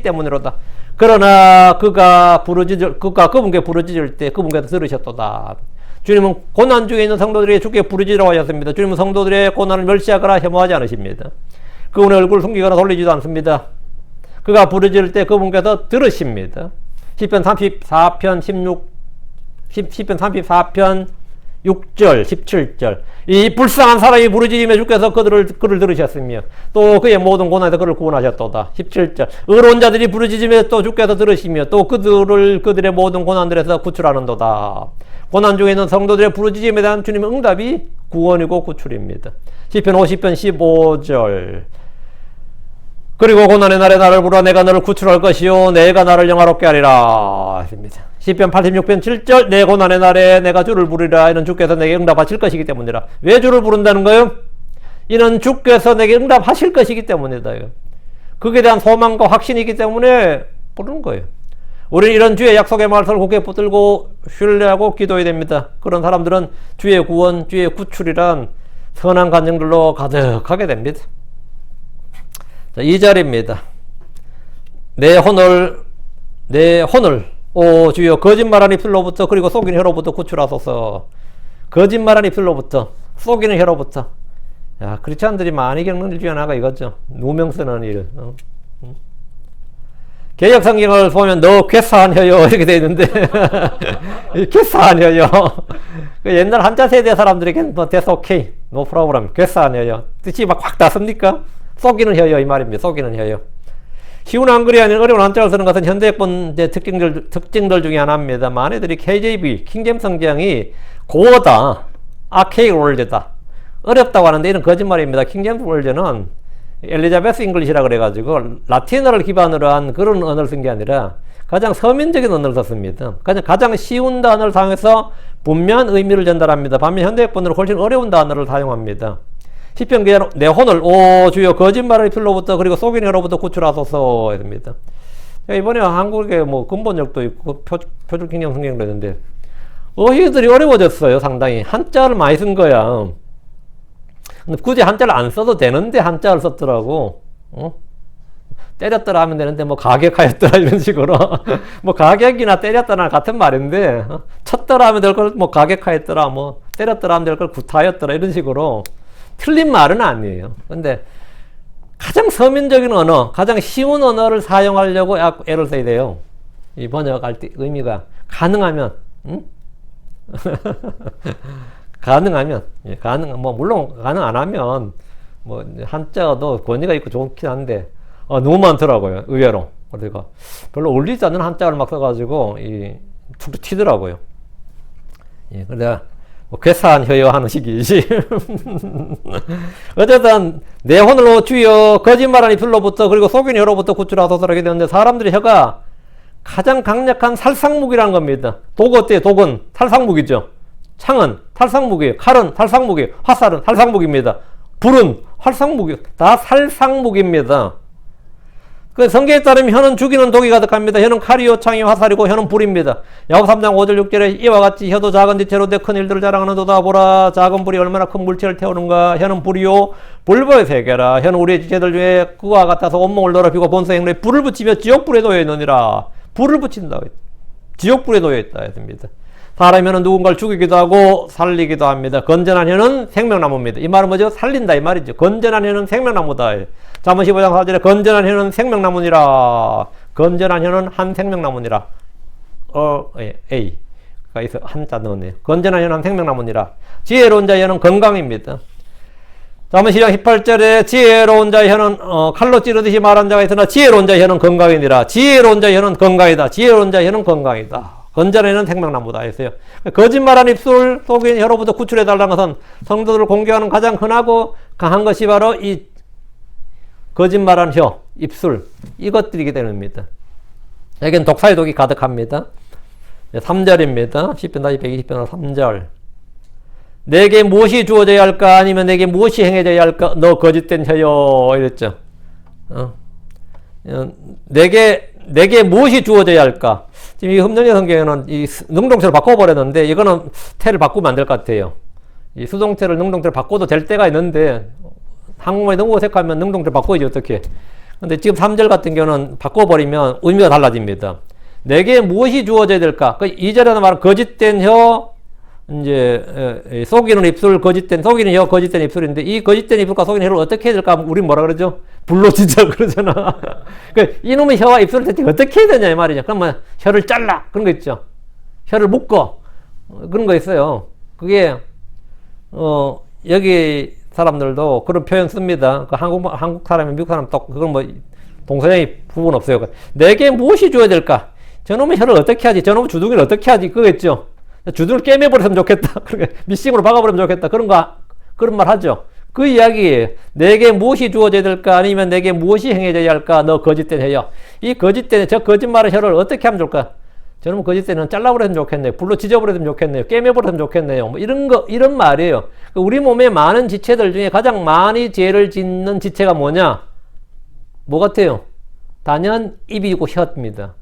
때문이로다. 그러나 그분께 부르짖을 때 그분께서 들으셨도다. 주님은 고난 중에 있는 성도들에게 주께 부르짖으라고 하셨습니다. 주님은 성도들의 고난을 멸시하거나 혐오하지 않으십니다. 그분의 얼굴을 숨기거나 돌리지도 않습니다. 그가 부르짖을 때 그분께서 들으십니다. 시편 34편 6절 17절 이 불쌍한 사람이 부르짖으며 주께서 그를 들으셨으며 또 그의 모든 고난에서 그를 구원하셨도다. 17절 의로운 자들이 부르짖으며 또 주께서 들으시며 또 그들의 모든 고난들에서 구출하는도다. 고난 중에 있는 성도들의 부르짖음에 대한 주님의 응답이 구원이고 구출입니다. 시편 50편 15절 그리고 고난의 날에 나를 부르라 내가 너를 구출할 것이요 내가 나를 영화롭게 하리라 하십니다. 시편 86편 7절 내 고난의 날에 내가 주를 부르리라 이는 주께서 내게 응답하실 것이기 때문이라. 왜 주를 부른다는 거예요? 이는 주께서 내게 응답하실 것이기 때문이다. 그에 대한 소망과 확신이 있기 때문에 부르는 거예요. 우리는 이런 주의 약속의 말씀을 굳게 붙들고 신뢰하고 기도해야 됩니다. 그런 사람들은 주의 구원, 주의 구출이란 선한 간증들로 가득하게 됩니다. 자, 2절입니다. 내 혼을 오 주여 거짓말한 입술로부터 그리고 속이는 혀로부터 구출하소서. 거짓말한 입술로부터 속이는 혀로부터. 야, 크리스찬들이 많이 겪는 일 중에 하나가 이거죠. 누명 쓰는 일. 개역 성경을 보면 너 괴사한 혀요 이렇게 되어 있는데 괴사한 혀요. 옛날 한자 세대 사람들에게는 뭐 that's okay, no problem, 괴사한 혀요. 뜻이 막 확 닿습니까? 속이는 혀요 이 말입니다. 속이는 혀요. 쉬운 한글이 아닌 어려운 한자를 쓰는 것은 현대권 특징들 중에 하나입니다. 많이들이 KJV, 킹제임스 성경이 고어다, 아케이크 월드다, 어렵다고 하는데 이런 거짓말입니다. 킹제임스 월드는 엘리자베스 잉글리시라 그래가지고 라틴어를 기반으로 한 그런 언어를 쓴 게 아니라 가장 서민적인 언어를 썼습니다. 가장 쉬운 단어를 사용해서 분명한 의미를 전달합니다. 반면 현대권으로 훨씬 어려운 단어를 사용합니다. 시편 기자는 내 혼을 오 주여 거짓말의 필로부터 그리고 속이는 혀로부터 구출하소서 했습니다. 이번에 한국에 뭐 근본역도 있고 표준 킹제임스 성경도 있는데 어휘들이 어려워졌어요. 상당히 한자를 많이 쓴 거야. 근데 굳이 한자를 안 써도 되는데 한자를 썼더라고. 때렸더라 하면 되는데 뭐 가격하였더라 이런 식으로 뭐 가격이나 때렸더라 같은 말인데 쳤더라 하면 될 걸 뭐 가격하였더라 뭐 때렸더라 하면 될 걸 구타였더라 이런 식으로 틀린 말은 아니에요. 근데 가장 서민적인 언어, 가장 쉬운 언어를 사용하려고 애를 써야 돼요. 이 번역할 때 의미가 가능하면 가능하면, 예, 물론 가능 안 하면, 한자도 권위가 있고 좋긴 한데, 너무 많더라고요, 의외로. 그러니까 별로 어울리지 않는 한자를 막 써가지고, 툭툭 튀더라고요. 예, 그래서, 괴사한 혀요 하는 식이지. 어쨌든, 내 혼을 주여 거짓말한 입술로부터, 그리고 속이는 혀로부터 구출하소서라게 되는데, 사람들의 혀가 가장 강력한 살상무기라는 겁니다. 독 어때요? 독은 살상무기죠. 창은 살상무기, 칼은 살상무기, 화살은 살상무기입니다. 불은 활상무기, 다 살상무기입니다. 그 성경에 따르면 혀는 죽이는 독이 가득합니다. 혀는 칼이요 창이 화살이고 혀는 불입니다. 야고보 3장 5절 6절에 이와 같이 혀도 작은 지체로 내 큰 일들을 자랑하는도다. 보라 작은 불이 얼마나 큰 물체를 태우는가. 혀는 불이요 불보의 세계라. 혀는 우리의 지체들 중에 그와 같아서 온몸을 더럽히고 본성 행로에 불을 붙이며 지옥불에 놓여 있느니라. 불을 붙인다. 지옥불에 놓여 있다 했습니다. 사람의 혀는 누군가를 죽이기도 하고 살리기도 합니다. 건전한 혀는 생명나무입니다. 이 말은 뭐죠? 살린다 이 말이죠. 건전한 혀는 생명나무다. 잠언 15장 4절에 건전한 혀는 생명나무니라. 건전한 혀는 한 생명나무니라. A가 있어 한자 넣었네요. 건전한 혀는 한 생명나무니라. 지혜로운 자의 혀는 건강입니다. 잠언 12장 18절에 지혜로운 자의 혀는 칼로 찌르듯이 말한 자가 있으나 지혜로운 자의 혀는 건강이니라. 지혜로운 자의 혀는 건강이다. 지혜로운 자의 혀는 건강이다. 건전에는 생명나무다 했어요. 거짓말한 입술 속인 혀로부터 구출해달라는 것은 성도들을 공격하는 가장 흔하고 강한 것이 바로 이 거짓말한 혀, 입술 이것들이기 때문입니다. 여기는 독사의 독이 가득합니다. 3절입니다. 10편 120편 3절. 내게 무엇이 주어져야 할까 아니면 내게 무엇이 행해져야 할까 너 거짓된 혀여 이랬죠. 내게 무엇이 주어져야 할까? 지금 이 흠정의 성경에는 이 능동태를 바꿔버렸는데 이거는 태를 바꾸면 안 될 것 같아요. 이 수동태를 능동태를 바꿔도 될 때가 있는데 한국말이 너무 어색하면 능동태를 바꿔야지 어떻게. 근데 지금 3절 같은 경우는 바꿔버리면 의미가 달라집니다. 내게 무엇이 주어져야 될까? 그 2절에는 말은 거짓된 혀, 이제 속이는 입술, 속이는 혀, 거짓된 입술인데 이 거짓된 입술과 속이는 혀를 어떻게 해야 될까? 우리 뭐라 그러죠? 불로 지져 그러잖아. 그 이놈의 혀와 입술을 대체 어떻게 해야 되냐 이 말이죠. 그럼 뭐 혀를 잘라 그런 거 있죠. 혀를 묶어 그런 거 있어요. 그게 여기 사람들도 그런 표현 씁니다. 그 한국 사람이 미국 사람 또 그건 뭐 동서양이 부분 없어요. 내게 무엇이 줘야 될까? 저놈의 혀를 어떻게 하지? 저놈의 주둥이를 어떻게 하지? 그거겠죠. 주둥이를 깨매버렸으면 좋겠다. 그러니까 밑싱으로 박아버리면 좋겠다. 그런 말 하죠. 그 이야기예요. 내게 무엇이 주어져야 될까? 아니면 내게 무엇이 행해져야 할까? 너 거짓된 혀야. 이 거짓된, 저 거짓말의 혀를 어떻게 하면 좋을까? 저놈은 거짓된 잘라버렸으면 좋겠네요. 불로 지져버렸으면 좋겠네요. 깨매버렸으면 좋겠네요. 뭐 이런 말이에요. 우리 몸의 많은 지체들 중에 가장 많이 죄를 짓는 지체가 뭐냐? 뭐 같아요? 단연 입이고 혀입니다.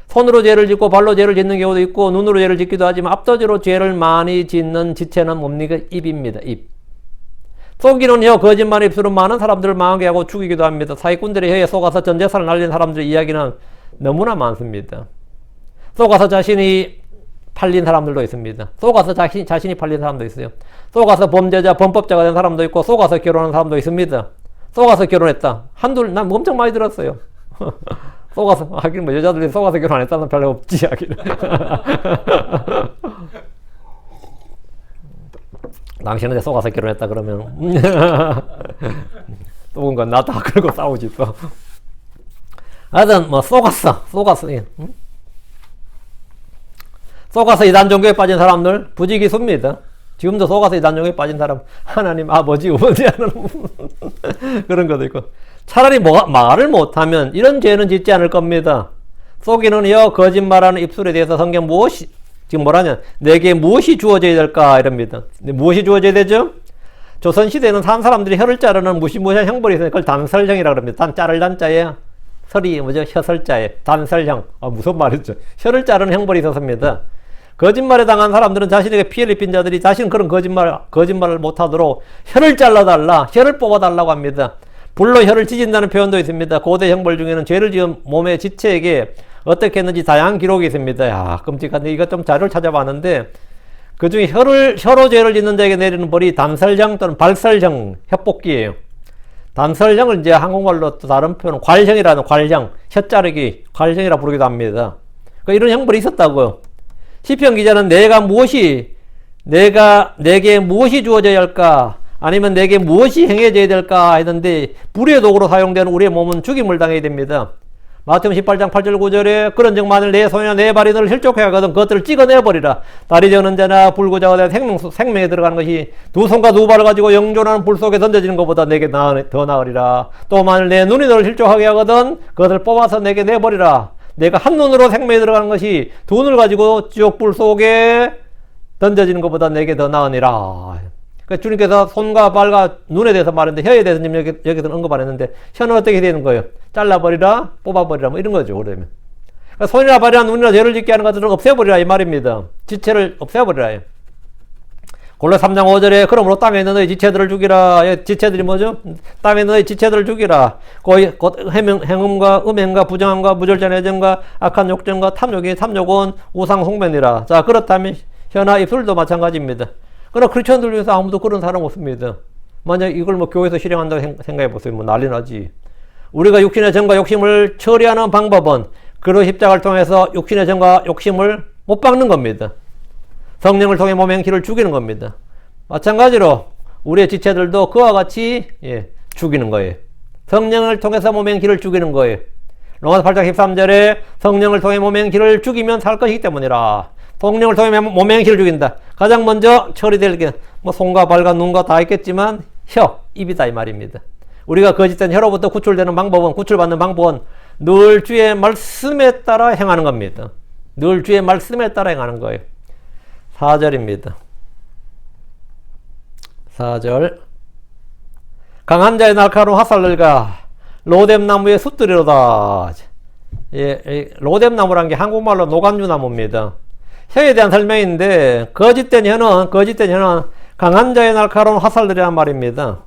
손으로 죄를 짓고 발로 죄를 짓는 경우도 있고 눈으로 죄를 짓기도 하지만 압도적으로 죄를 많이 짓는 지체는 뭡니까? 입입니다. 입. 속이는 혀, 거짓말 입술은 많은 사람들을 망하게 하고 죽이기도 합니다. 사기꾼들의 혀에 속아서 전 재산을 날린 사람들의 이야기는 너무나 많습니다. 속아서 자신이 팔린 사람들도 있습니다. 속아서 자신이 팔린 사람도 있어요. 속아서 범죄자, 범법자가 된 사람도 있고 속아서 결혼한 사람도 있습니다. 속아서 결혼했다. 난 엄청 많이 들었어요. 속아서 하긴 뭐 여자들이 속아서 결혼 안 했다는 별로 없지 하기는. 당신한테 속아서 결혼했다 그러면 속은 건 나다 그러고 싸우지 또. 하여튼 뭐 속았어. 예. 응? 속아서 이단 종교에 빠진 사람들 부지기수입니다. 지금도 속아서 이단 종교에 빠진 사람 하나님 아버지 어머니 하는 그런 것도 있고 차라리 말을 못하면 이런 죄는 짓지 않을 겁니다. 속이는 혀 거짓말하는 입술에 대해서 성경 지금 뭐라냐 내게 무엇이 주어져야 될까 이럽니다. 무엇이 주어져야 되죠? 조선시대에는 산 사람들이 혀를 자르는 무시무시한 형벌이 있으니까 그걸 단설형이라고 합니다. 자를 단자에 설이 뭐죠? 혀설자에 단설형. 무슨 말이죠? 혀를 자르는 형벌이 있었습니다. 거짓말에 당한 사람들은 자신에게 피해를 입힌 자들이 자신은 그런 거짓말을 못하도록 혀를 잘라달라, 혀를 뽑아달라고 합니다. 불로 혀를 찢은다는 표현도 있습니다. 고대 형벌 중에는 죄를 지은 몸의 지체에게 어떻게 했는지 다양한 기록이 있습니다. 야, 끔찍한데 이것 좀 자료를 찾아봤는데 그 중에 혀로 죄를 짓는 자에게 내리는 벌이 단설형 또는 발설형, 혀뽑기예요. 단설형을 이제 한국말로 또 다른 표현은 괄형이라는 괄형, 혀 자르기, 괄형이라 부르기도 합니다. 그러니까 이런 형벌이 있었다고요. 시편 기자는 내게 무엇이 주어져야 할까? 아니면 내게 무엇이 행해져야 될까? 했는데 불의 도구로 사용되는 우리의 몸은 죽임을 당해야 됩니다. 마태복음 18장 8절 9절에 그런즉 만일 내 손이나 내 발이 너를 실족해 하거든 그것들을 찍어내버리라. 다리 저는 자나 불구자가 된 생명에 들어가는 것이 두 손과 두 발을 가지고 영존하는 불 속에 던져지는 것보다 내게 더 나으리라. 또 만일 내 눈이 너를 실족하게 하거든 그것을 뽑아서 내게 내버리라. 내가 한 눈으로 생명에 들어가는 것이 두 눈을 가지고 지옥불 속에 던져지는 것보다 내게 더 나으니라. 그러니까 주님께서 손과 발과 눈에 대해서 말했는데 혀에 대해서 여기서 언급 안 했는데 혀는 어떻게 되는 거예요? 잘라버리라, 뽑아버리라, 뭐 이런 거죠. 그러면. 그러니까 손이나 발이나 눈이나 죄를 짓게 하는 것들은 없애버리라 이 말입니다. 지체를 없애버리라. 골로 3장 5절에 그러므로 땅에 있는 너희 지체들을 죽이라. 지체들이 뭐죠? 땅에 있는 너희 지체들을 죽이라. 곧 행음과 음행과 부정함과 무절제한 애정과 악한 욕정과 탐욕은 우상 숭배니라. 자, 그렇다면 혀나 입술도 마찬가지입니다. 그러나 크리스천들 중에서 아무도 그런 사람 없습니다. 만약 이걸 뭐 교회에서 실행한다고 생각해 보세요. 뭐 난리 나지. 우리가 육신의 정과 욕심을 처리하는 방법은 그리스도 십자가를 통해서 육신의 정과 욕심을 못 박는 겁니다. 성령을 통해 몸의 행실을 죽이는 겁니다. 마찬가지로 우리의 지체들도 그와 같이 죽이는 거예요. 성령을 통해서 몸의 행실을 죽이는 거예요. 로마서 8장 13절에 성령을 통해 몸의 행실을 죽이면 살 것이기 때문이라. 성령을 통해 몸의 행실을 죽인다. 가장 먼저 처리될 게 뭐 손과 발과 눈과 다 있겠지만 혀, 입이다 이 말입니다. 우리가 거짓된 혀로부터 구출받는 방법은 늘 주의 말씀에 따라 행하는 겁니다. 늘 주의 말씀에 따라 행하는 거예요. 4절입니다. 4절. 강한 자의 날카로운 화살들과 로뎀나무의 숫들이로다. 로뎀나무란 게 한국말로 노간주나무입니다. 혀에 대한 설명인데 거짓된 혀는 강한 자의 날카로운 화살들이란 말입니다.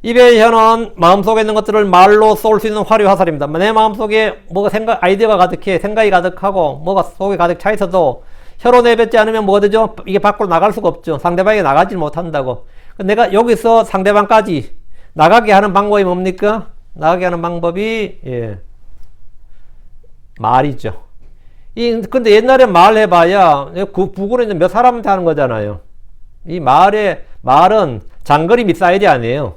입의 혀는 마음속에 있는 것들을 말로 쏠 수 있는 화류 화살입니다. 내 마음속에 뭐가 아이디어가 가득해, 생각이 가득하고 뭐가 속에 가득 차 있어도 혀로 내뱉지 않으면 뭐가 되죠? 이게 밖으로 나갈 수가 없죠. 상대방이 나가지 못한다고. 내가 여기서 상대방까지 나가게 하는 방법이 뭡니까? 나가게 하는 방법이 말이죠. 근데 옛날에 말해봐야 북으로는 몇 사람한테 하는 거잖아요. 이 말은 장거리 미사일이 아니에요.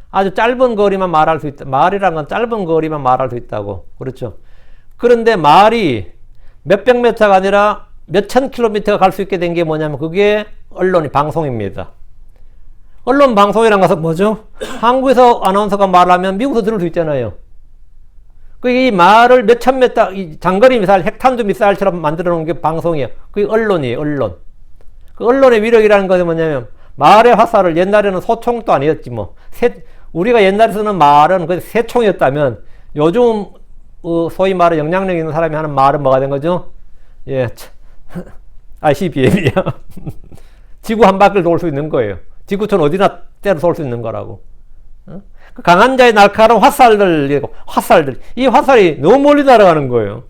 아주 짧은 거리만 말할 수 있다. 말이란 건 짧은 거리만 말할 수 있다고. 그렇죠. 그런데 말이 몇백 미터가 아니라 몇천 킬로미터가 갈 수 있게 된 게 뭐냐면 그게 방송입니다. 언론 방송이란 것은 뭐죠? 한국에서 아나운서가 말하면 미국에서 들을 수 있잖아요. 이 말을 몇천 미터, 장거리 미사일, 핵탄두 미사일처럼 만들어 놓은 게 방송이에요. 그게 언론이에요, 언론. 그 언론의 위력이라는 것은 뭐냐면 말의 화살을 옛날에는 소총도 아니었지 뭐. 우리가 옛날에 쓰는 말은 그 새총이었다면 요즘 소위 말해 영향력 있는 사람이 하는 말은 뭐가 된 거죠? ICBM이야. 지구 한 바퀴를 돌 수 있는 거예요. 지구촌 어디나 때려 쏠 수 있는 거라고. 강한 자의 날카로운 화살들. 이 화살이 너무 멀리 날아가는 거예요.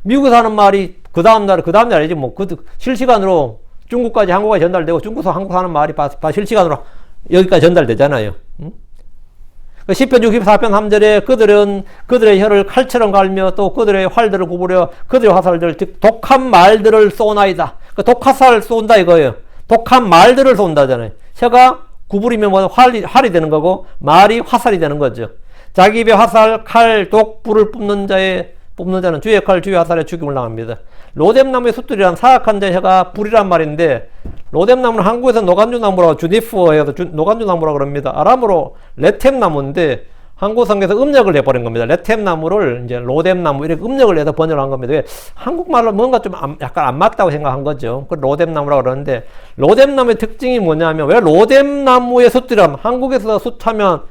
미국에서 하는 말이 그 다음날 아니지 뭐 실시간으로 중국까지 한국까지 전달되고 중국에서 한국 하는 말이 실시간으로 여기까지 전달되잖아요. 시편 64편 3절에 그들의 혀를 칼처럼 갈며 또 그들의 활들을 구부려 그들의 화살들 즉 독한 말들을 쏘나이다. 독화살 쏜다 이거예요. 독한 말들을 쏜다잖아요. 혀가 구부리면 뭐 활이 되는 거고 말이 화살이 되는 거죠. 자기 입에 화살, 칼, 독, 불을 뿜는 자는 주의 칼, 주의 화살에 죽임을 당합니다. 로뎀나무의 숫들이란 사악한 자의 혀가 불이란 말인데 로뎀나무는 한국에서 노간주나무라고 주니퍼 해서 노간주나무라고 그럽니다. 아람으로 레템나무인데 한국 성경에서 음력을 해버린 겁니다. 레템나무를 이제 로뎀나무 이렇게 음력을 해서 번역을 한 겁니다. 왜? 한국말로 뭔가 좀 약간 안 맞다고 생각한 거죠. 그 로뎀나무라고 그러는데 로뎀나무의 특징이 뭐냐면 왜 로뎀나무의 숫들이란 한국에서 숫하면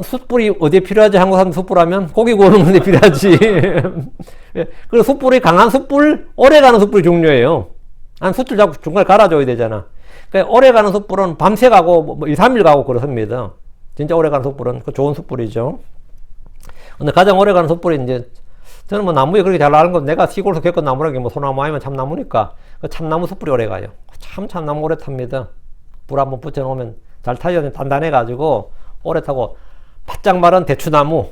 숯불이 어디에 필요하지? 한국 사람 숯불하면 고기 구우는 데 필요하지. 그리고 숯불이 강한 숯불, 오래가는 숯불이 중요해요. 한 숯을 자꾸 중간에 갈아줘야 되잖아. 그러니까 오래가는 숯불은 밤새 가고 뭐 2, 3일 가고 그렇습니다. 진짜 오래가는 숯불은 그 좋은 숯불이죠. 근데 가장 오래가는 숯불이 이제 저는 뭐 나무에 그렇게 잘 나가는 건 내가 시골에서 겪은 나무라는 게 뭐 소나무 아니면 참나무니까 그 참나무 숯불이 오래가요. 참나무 오래 탑니다. 불 한번 붙여놓으면 잘 타요. 단단해가지고 오래 타고 바짝 마른 대추나무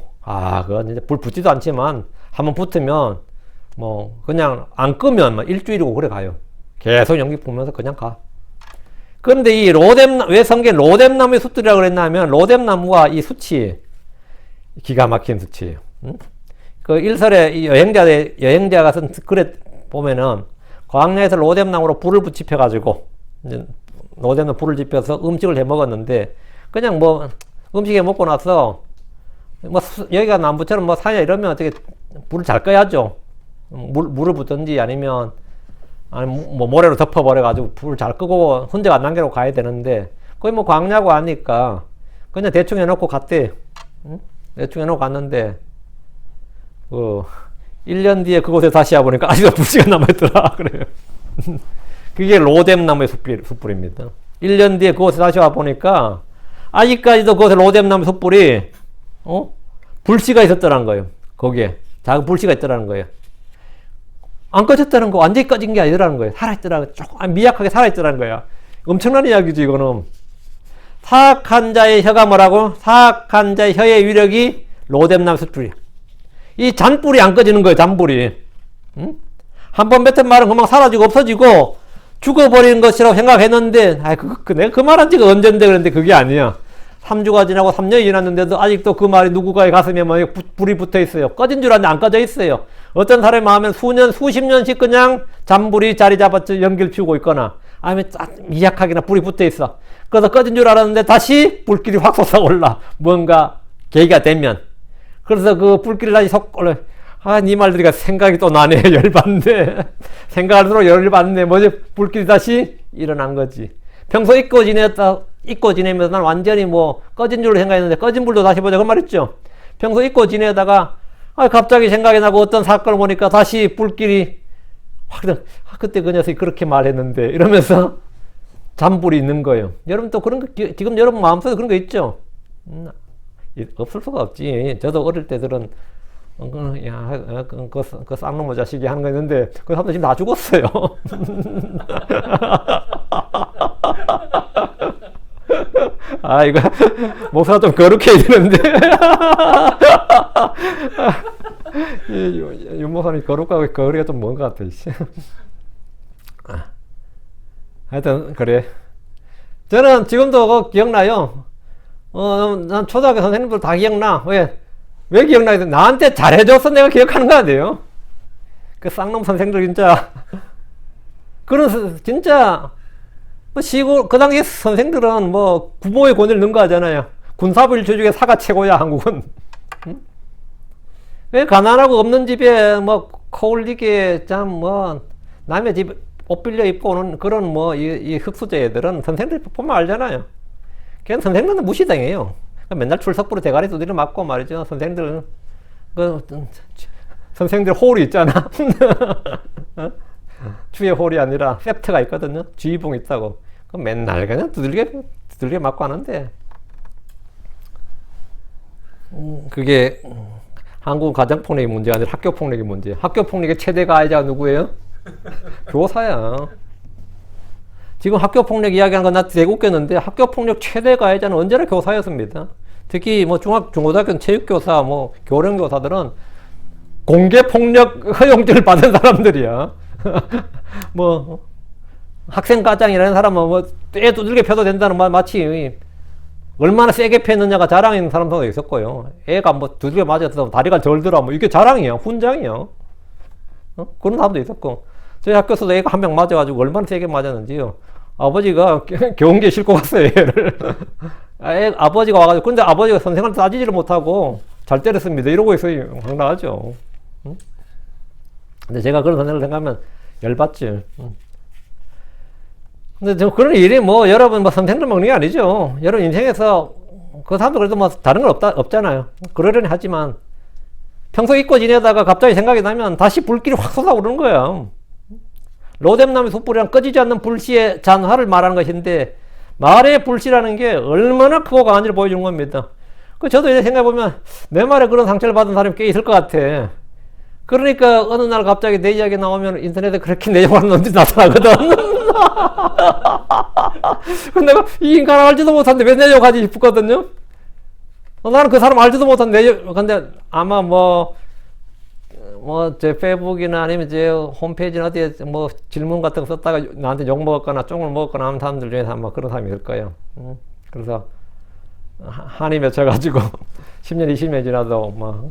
그건 이제 불 붙지도 않지만 한번 붙으면 뭐 그냥 안 끄면 막 일주일이고 그래 가요. 계속 연기 부으면서 그냥 가. 그런데 왜 성경에 로뎀나무의 숫들이라고 그랬냐면 로뎀나무가 이 숫이 기가 막힌 숫이에요. 그 일설에 여행자가 쓴 글에 보면은 광야에서 로뎀나무로 불을 붙여가지고 로뎀나무 불을 지펴서 음식을 해 먹었는데 그냥 뭐 음식 해 먹고 나서 뭐 여기가 남부처럼 뭐 산이나 이러면 어떻게 불을 잘 꺼야죠. 물을 붓든지 아니면 아니, 뭐, 모래로 덮어버려가지고 불 잘 끄고 흔적 안 남기고 가야 되는데, 거의 뭐 광야고 하니까, 그냥 대충 해놓고 갔대. 응? 대충 해놓고 갔는데, 1년 뒤에 그곳에 다시 와보니까 아직도 불씨가 남아있더라. 그래요. 그게 로뎀나무의 숯불입니다. 1년 뒤에 그곳에 다시 와보니까, 아직까지도 그곳에 로뎀나무 숯불이, 불씨가 있었더라는 거예요. 거기에. 작은 불씨가 있더라는 거예요. 안 꺼졌다는 거, 완전히 꺼진 게 아니더라는 거예요. 살아있더라는 거예요. 조금 미약하게 살아있더라는 거야. 엄청난 이야기지, 이거는. 사악한 자의 혀가 뭐라고? 사악한 자의 혀의 위력이 로뎀나무 숯불이야. 이 잔불이 안 꺼지는 거예요, 잔불이. 응? 한번 뱉은 말은 금방 사라지고 없어지고 죽어버리는 것이라고 생각했는데, 내가 그 말한 지가 언젠데 그랬는데 그게 아니야. 3주가 지나고 3년이 지났는데도 아직도 그 말이 누구가의 가슴에 뭐 불이 붙어 있어요. 꺼진 줄 알았는데 안 꺼져 있어요. 어떤 사람의 마음엔 수십 년씩 그냥 잔불이 자리 잡았죠. 연기를 피우고 있거나, 아니면 미약하게나 불이 붙어 있어. 그래서 꺼진 줄 알았는데 다시 불길이 확 솟아올라. 뭔가 계기가 되면. 그래서 그 불길을 다시 올라. 네 말들이가 생각이 또 나네. 열받네. 생각할수록 열받네. 뭐지? 불길이 다시 일어난 거지. 평소 잊고 지내면서 난 완전히 뭐 꺼진 줄로 생각했는데 꺼진 불도 다시 보자. 그 말했죠. 평소 잊고 지내다가 갑자기 생각이 나고 어떤 사건을 보니까 다시 불길이 확, 그때 그 녀석이 그렇게 말했는데 이러면서 잔불이 있는 거예요. 여러분 또 그런 거, 지금 여러분 마음속에 그런 거 있죠? 없을 수가 없지. 저도 어릴 때 들은 그 쌍놈의 자식이 하는 거 있는데 그 사람들 지금 다 죽었어요. 이거 목사가 좀 거룩해지는데. 윤 목사님 거룩하고 거리가 좀 먼 것 같아. 하여튼 그래. 저는 지금도 그거 기억나요. 난 초등학교 선생님들 다 기억나. 왜 기억나? 나한테 잘해줘서 내가 기억하는 거 아니에요? 그 쌍놈 선생들 진짜. 진짜 시골 그 당시 선생들은 뭐 부모의 권위를 능가하잖아요. 군사부 일처 중에 사가 최고야, 한국은. 응? 왜 가난하고 없는 집에 뭐 코올리게 참 뭐 남의 집 옷 빌려 입고 오는 그런 뭐 이 흑수저 애들은 선생들 보면 알잖아요. 걔는 선생들은 무시당해요. 맨날 출석부로 대가리 두드려 맞고 말이죠. 선생들 선생들 홀이 있잖아. 주의 홀이 아니라 세트가 있거든요. 주의봉 있다고. 그럼 맨날 그냥 두들겨 맞고 하는데, 그게 한국 가정폭력의 문제가 아니라 학교폭력의 문제예요. 학교폭력의 최대 가해자가 누구예요? 교사야. 지금 학교폭력 이야기하는 건 나 되게 웃겼는데, 학교폭력 최대 가해자는 언제나 교사였습니다. 특히 뭐 중고등학교 체육교사, 뭐 교령교사들은 공개폭력 허용증을 받은 사람들이야. 뭐 학생가장이라는 사람은 뭐 애 두들겨 펴도 된다는 말, 마치 얼마나 세게 폈느냐가 자랑인 사람도 있었고요. 애가 뭐 두들겨 맞아서 다리가 절더라, 뭐 이게 자랑이야, 훈장이야. 그런 사람도 있었고, 저희 학교에서도 애가 한 명 맞아가지고 얼마나 세게 맞았는지요. 아버지가 경운기에 싣고 갔어요, 애를. 아버지가 와가지고, 근데 아버지가 선생한테 따지지를 못하고 잘 때렸습니다, 이러고 있어요. 황당하죠. 응? 근데 제가 그런 선생을 생각하면 열받지. 근데 저 그런 일이 뭐 여러분 뭐 선생들 먹는 게 아니죠. 여러분 인생에서 그 사람도 그래도 뭐 다른 건 없잖아요. 그러려니 하지만 평소 잊고 지내다가 갑자기 생각이 나면 다시 불길이 확 솟아오르는 거야. 로뎀나무 숯불이랑 꺼지지 않는 불씨의 잔화를 말하는 것인데, 말의 불씨라는 게 얼마나 크고 강한지를 보여주는 겁니다. 저도 이제 생각해보면 내 말에 그런 상처를 받은 사람이 꽤 있을 것 같아. 그러니까 어느 날 갑자기 내 이야기 나오면 인터넷에 그렇게 내용하는 놈들이 나타나거든. 근데 내가 이 인간 알지도 못하는데 왜 내용하지 싶거든요. 나는 그 사람 알지도 못한 내용, 근데 아마 제 페이북이나 아니면 제 홈페이지나 어디에 뭐 질문 같은 거 썼다가 나한테 욕 먹었거나 쫑을 먹었거나 하는 사람들 중에서 아마 그런 사람이 있을 거예요. 그래서 한이 맺혀가지고 10년, 20년 지나도 뭐.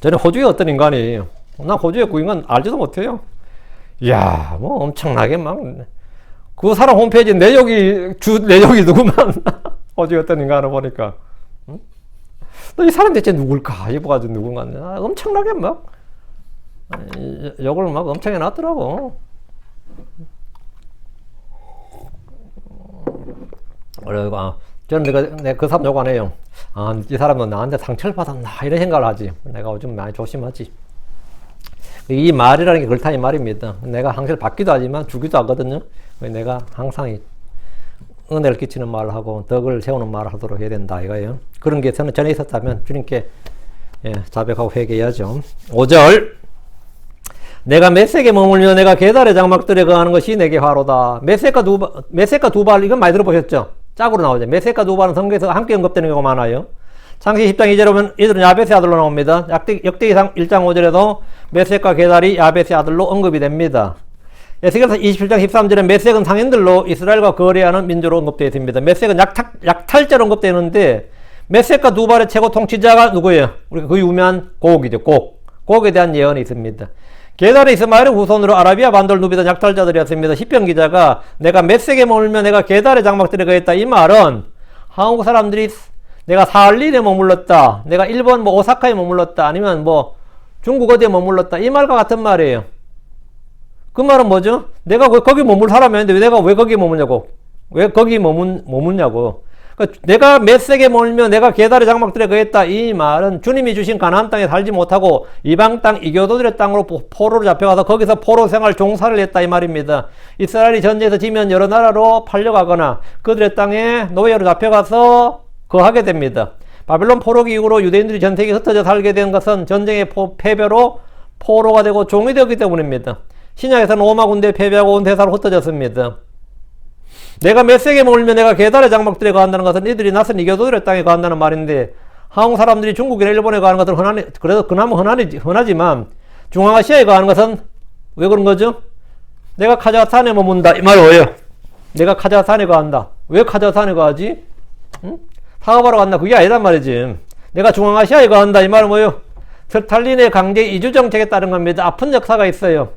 저는 호주의 어떤 인간이, 난 호주의 그 인간 알지도 못해요. 이야, 뭐 엄청나게 막, 그 사람 홈페이지 내용이 누구만, 호주의 어떤 인간을 보니까. 너 이 사람 대체 누굴까? 입어가지고 누군가. 엄청나게 막, 욕을 막 엄청 해놨더라고. 그리고 저는 내가 그 사람 욕 안 해요. 이 사람은 나한테 상처를 받았나 이런 생각을 하지. 내가 요즘 많이 조심하지. 이 말이라는 게 그렇다 이 말입니다. 내가 항상 받기도 하지만 주기도 하거든요. 내가 항상 은혜를 끼치는 말을 하고 덕을 세우는 말을 하도록 해야 된다 이거예요. 그런 게 저는 전에 있었다면 주님께 자백하고 회개해야죠. 5절 내가 메섹에 머물며 내가 계달의 장막들에 거하는 것이 내게 화로다. 메섹과 두 발 이건 많이 들어보셨죠? 짝으로 나오죠. 메섹과 두 발은 성경에서 함께 언급되는 경우가 많아요. 창세기 10장 2절에 보면 이들은 야벳의 아들로 나옵니다. 역대기상 1장 5절에도 메섹과 계달이 야벳의 아들로 언급이 됩니다. 에스겔서 27장 13절에 메섹은 상인들로 이스라엘과 거래하는 민족으로 언급되어 있습니다. 메섹은 약탈자로 언급되는데 메섹과 두 발의 최고 통치자가 누구예요? 우리가 그 유명한 곡이죠. 곡에 대한 예언이 있습니다. 게달의 이스마엘의 후손으로 아라비아 반도를 누비던 약탈자들이었습니다. 시편 기자가 내가 메섹에 머물며 내가 게달의 장막들에 거했다. 이 말은 한국 사람들이 내가 사할린에 머물렀다. 내가 일본 오사카에 머물렀다. 아니면 중국 어디에 머물렀다. 이 말과 같은 말이에요. 그 말은 뭐죠? 내가 왜 거기 머물 사람이었는데 내가 왜 거기 머무냐고. 왜 거기 머무냐고. 그러니까 내가 메섹에 머물며 내가 게달의 장막들에 거했다. 이 말은 주님이 주신 가나안 땅에 살지 못하고 이방 땅 이교도들의 땅으로 포로로 잡혀가서 거기서 포로 생활 종사를 했다 이 말입니다. 이스라엘이 전쟁에서 지면 여러 나라로 팔려가거나 그들의 땅에 노예로 잡혀가서 거하게 됩니다. 바벨론 포로기 이후로 유대인들이 전 세계에 흩어져 살게 된 것은 전쟁의 패배로 포로가 되고 종이 되었기 때문입니다. 신약에서는 로마 군대에 패배하고 온 세상으로 흩어졌습니다. 내가 메섹에 머물며 내가 게달의 장막들에 거한다는 것은 이들이 낯선 이교도들의 땅에 거한다는 말인데 한국 사람들이 중국이나 일본에 거하는 것은 그래도 그나마 흔하지만 중앙아시아에 거하는 것은 왜 그런 거죠? 내가 카자흐스탄에 머문다 이 말 뭐예요? 내가 카자흐스탄에 거한다. 왜 카자흐스탄에 거하지? 응? 사업하러 간다 그게 아니란 말이지. 내가 중앙아시아에 거한다 이 말은 뭐예요? 스탈린의 강제 이주 정책에 따른 겁니다. 아픈 역사가 있어요.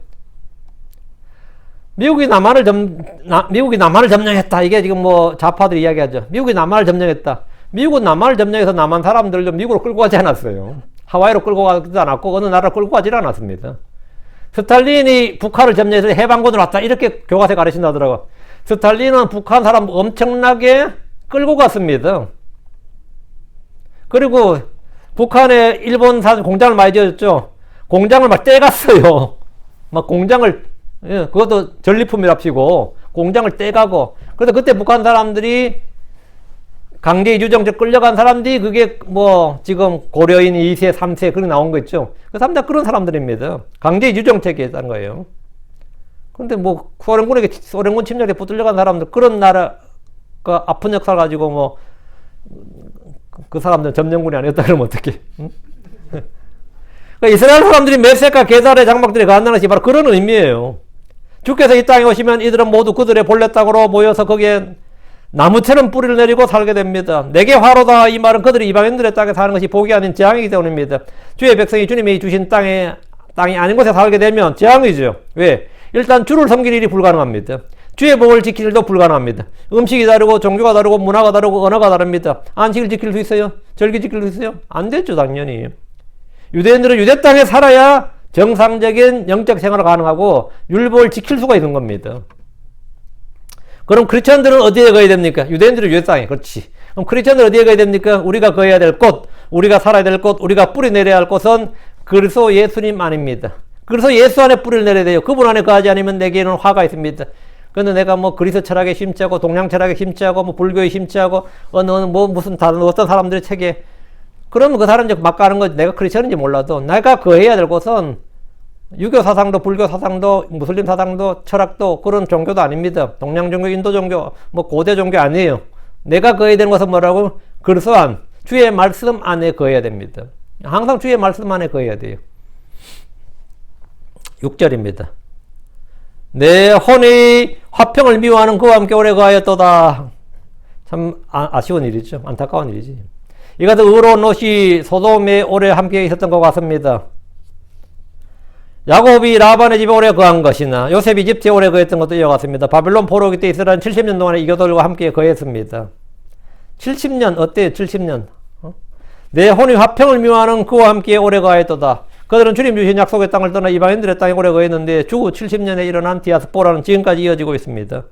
미국이 남한을 점령했다. 이게 지금 좌파들이 이야기하죠. 미국이 남한을 점령했다. 미국은 남한을 점령해서 남한 사람들을 미국으로 끌고 가지 않았어요. 하와이로 끌고 가지도 않았고 어느 나라로 끌고 가지 않았습니다. 스탈린이 북한을 점령해서 해방군으로 왔다. 이렇게 교과서에 가르친다더라고. 스탈린은 북한 사람 엄청나게 끌고 갔습니다. 그리고 북한에 일본 공장을 많이 지어줬죠. 공장을 막 떼갔어요. 막 공장을 그것도 전리품이랍시고 공장을 떼가고. 그래서 그때 북한 사람들이 강제 이주 정책 끌려간 사람들이 그게 지금 고려인 2세, 3세 그렇게 나온 거 있죠. 그 사람 다 그런 사람들입니다. 강제 이주 정책이 있다는 거예요. 그런데 소련군 침략에 붙들려간 사람들 그런 나라가 아픈 역사를 가지고 그 사람들은 점령군이 아니었다 그러면 어떡해. 응? 그러니까 이스라엘 사람들이 메섹과 게달의 장막들에 거한다는 것이 바로 그런 의미예요. 주께서 이 땅에 오시면 이들은 모두 그들의 본래 땅으로 모여서 거기에 나무처럼 뿌리를 내리고 살게 됩니다. 내게 화로다 이 말은 그들이 이방인들의 땅에 사는 것이 복이 아닌 재앙이기 때문입니다. 주의 백성이 주님이 주신 땅이 아닌 곳에 살게 되면 재앙이죠. 왜? 일단 주를 섬길 일이 불가능합니다. 주의 복을 지킬 일도 불가능합니다. 음식이 다르고 종교가 다르고 문화가 다르고 언어가 다릅니다. 안식을 지킬 수 있어요? 절기 지킬 수 있어요? 안 되죠 당연히. 유대인들은 유대 땅에 살아야 정상적인 영적 생활을 가능하고 율법을 지킬 수가 있는 겁니다. 그럼 크리스천들은 어디에 거해야 됩니까? 유대인들은 유대 땅에. 그렇지. 그럼 크리스천들은 어디에 거해야 됩니까? 우리가 거해야 될 곳, 우리가 살아야 될 곳, 우리가 뿌리 내려야 할 곳은 그리스도 예수님 안입니다. 그래서 예수 안에 뿌리를 내려야 돼요. 그분 안에 거하지 않으면 내게는 화가 있습니다. 그런데 내가 그리스 철학에 심취하고 동양 철학에 심취하고 불교에 심취하고 무슨 다른 어떤 사람들의 책에 그러면 그 사람이 막 가는 거지. 내가 크리스천인지 몰라도 내가 거해야 될 곳은 유교 사상도 불교 사상도 무슬림 사상도 철학도 그런 종교도 아닙니다. 동양 종교, 인도 종교, 고대 종교 아니에요. 내가 거해야 되는 것은 뭐라고? 그리스도 안, 주의 말씀 안에 거해야 됩니다. 항상 주의 말씀 안에 거해야 돼요. 6절입니다. 내 혼이 화평을 미워하는 그와 함께 오래 거하였도다. 참 아쉬운 일이죠. 안타까운 일이지. 이같은 의로운 롯이 소돔에 오래 함께 있었던 것 같습니다. 야곱이 라반의 집에 오래 거한 것이나 요셉이 이집트에 오래 거했던 것도 이와 같습니다. 바벨론 포로기 때 이스라엘은 70년 동안에 이교도들과 함께 거했습니다. 70년 어때요? 70년. 내 혼이 화평을 미워하는 그와 함께 오래 거하였도다. 그들은 주님 주신 약속의 땅을 떠나 이방인들의 땅에 오래 거했는데 주후 70년에 일어난 디아스포라는 지금까지 이어지고 있습니다.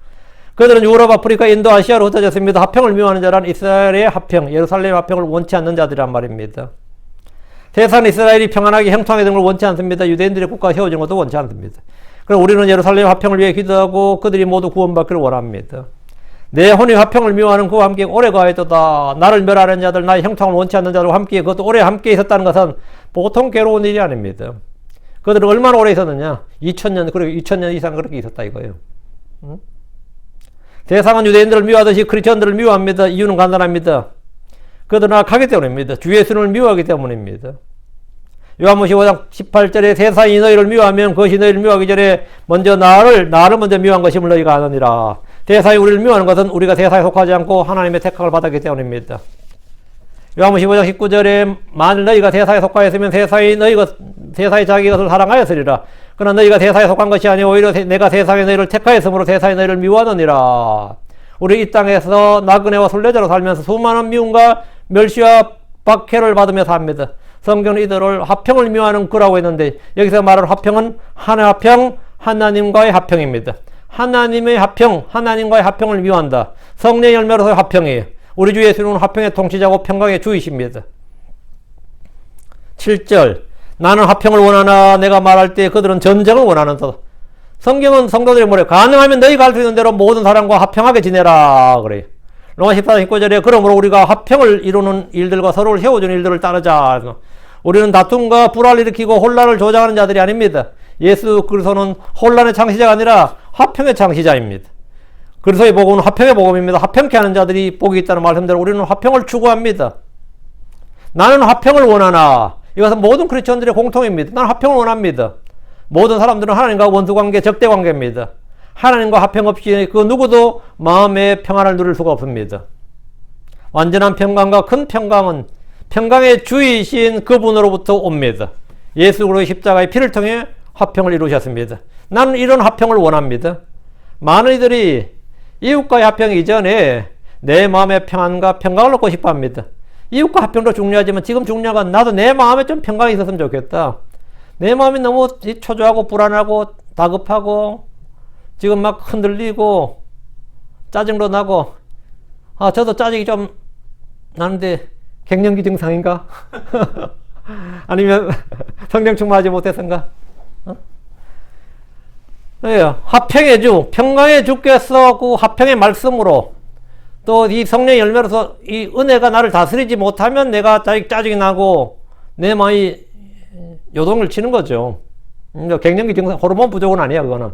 그들은 유럽, 아프리카, 인도, 아시아로 흩어졌습니다. 합평을 미워하는 자란 이스라엘의 합평, 예루살렘의 합평을 원치 않는 자들이란 말입니다. 세상 이스라엘이 평안하게 형통하게 되는 걸 원치 않습니다. 유대인들의 국가가 세워지는 것도 원치 않습니다. 그럼 우리는 예루살렘 합평을 위해 기도하고 그들이 모두 구원받기를 원합니다. 내 혼이 화평을 미워하는 그와 함께 오래 거하였도다. 나를 멸하는 자들, 나의 형통을 원치 않는 자들과 함께, 그것도 오래 함께 있었다는 것은 보통 괴로운 일이 아닙니다. 그들은 얼마나 오래 있었느냐? 2000년, 그리고 2000년 이상 그렇게 있었다 이거예요. 응? 세상은 유대인들을 미워하듯이 크리스천들을 미워합니다. 이유는 간단합니다. 그들은 악하기 때문입니다. 주 예수를 미워하기 때문입니다. 요한복음 15장 18절에 세상이 너희를 미워하면 그것이 너희를 미워하기 전에 먼저 나를 먼저 미워한 것임을 너희가 아느니라. 세상이 우리를 미워하는 것은 우리가 세상에 속하지 않고 하나님의 택함을 받았기 때문입니다. 요한복음 15장 19절에 만일 너희가 세상에 속하였으면 세상이 자기 것을 사랑하였으리라. 그러나 너희가 세상에 속한 것이 아니오 오히려 내가 세상에 너희를 택하였으므로 세상이 너희를 미워하느니라. 우리 이 땅에서 나그네와 순례자로 살면서 수많은 미움과 멸시와 박해를 받으며 삽니다. 성경은 이들을 화평을 미워하는 그라고 했는데 여기서 말하는 화평은 하나의 화평, 하나님과의 화평입니다. 하나님의 화평, 하나님과의 화평을 미워한다. 성령의 열매로서의 화평이에요. 우리 주 예수는 화평의 통치자고 평강의 주이십니다. 7절 나는 화평을 원하나 내가 말할 때 그들은 전쟁을 원하는다. 성경은 성도들이 뭐래요? 가능하면 너희가 할 수 있는 대로 모든 사람과 화평하게 지내라 그래요. 로마 14장 19절에 그러므로 우리가 화평을 이루는 일들과 서로를 세워주는 일들을 따르자. 우리는 다툼과 불화를 일으키고 혼란을 조장하는 자들이 아닙니다. 예수 그리스도는 혼란의 창시자가 아니라 화평의 창시자입니다. 그리스도의 복음은 화평의 복음입니다. 화평케 하는 자들이 복이 있다는 말씀대로 우리는 화평을 추구합니다. 나는 화평을 원하나 이것은 모든 크리스천들의 공통입니다. 나는 화평을 원합니다. 모든 사람들은 하나님과 원수관계, 적대관계입니다. 하나님과 화평 없이 그 누구도 마음의 평안을 누릴 수가 없습니다. 완전한 평강과 큰 평강은 평강의 주이신 그분으로부터 옵니다. 예수 그리스도의 십자가의 피를 통해 화평을 이루셨습니다. 나는 이런 화평을 원합니다. 많은 이들이 이웃과의 화평 이전에 내 마음의 평안과 평강을 얻고 싶어 합니다. 이웃과 화평도 중요하지만 지금 중요한 건 나도 내 마음에 좀 평강이 있었으면 좋겠다. 내 마음이 너무 초조하고 불안하고 다급하고 지금 막 흔들리고 짜증도 나고 저도 짜증이 좀 나는데 갱년기 증상인가? 아니면 성령 충만하지 못해서인가? 화평의 주, 평강의 주께서 그 화평의 말씀으로 또 이 성령의 열매로서 이 은혜가 나를 다스리지 못하면 내가 짜증이 나고 내 마음이 요동을 치는 거죠. 갱년기 증상, 호르몬 부족은 아니야, 그거는.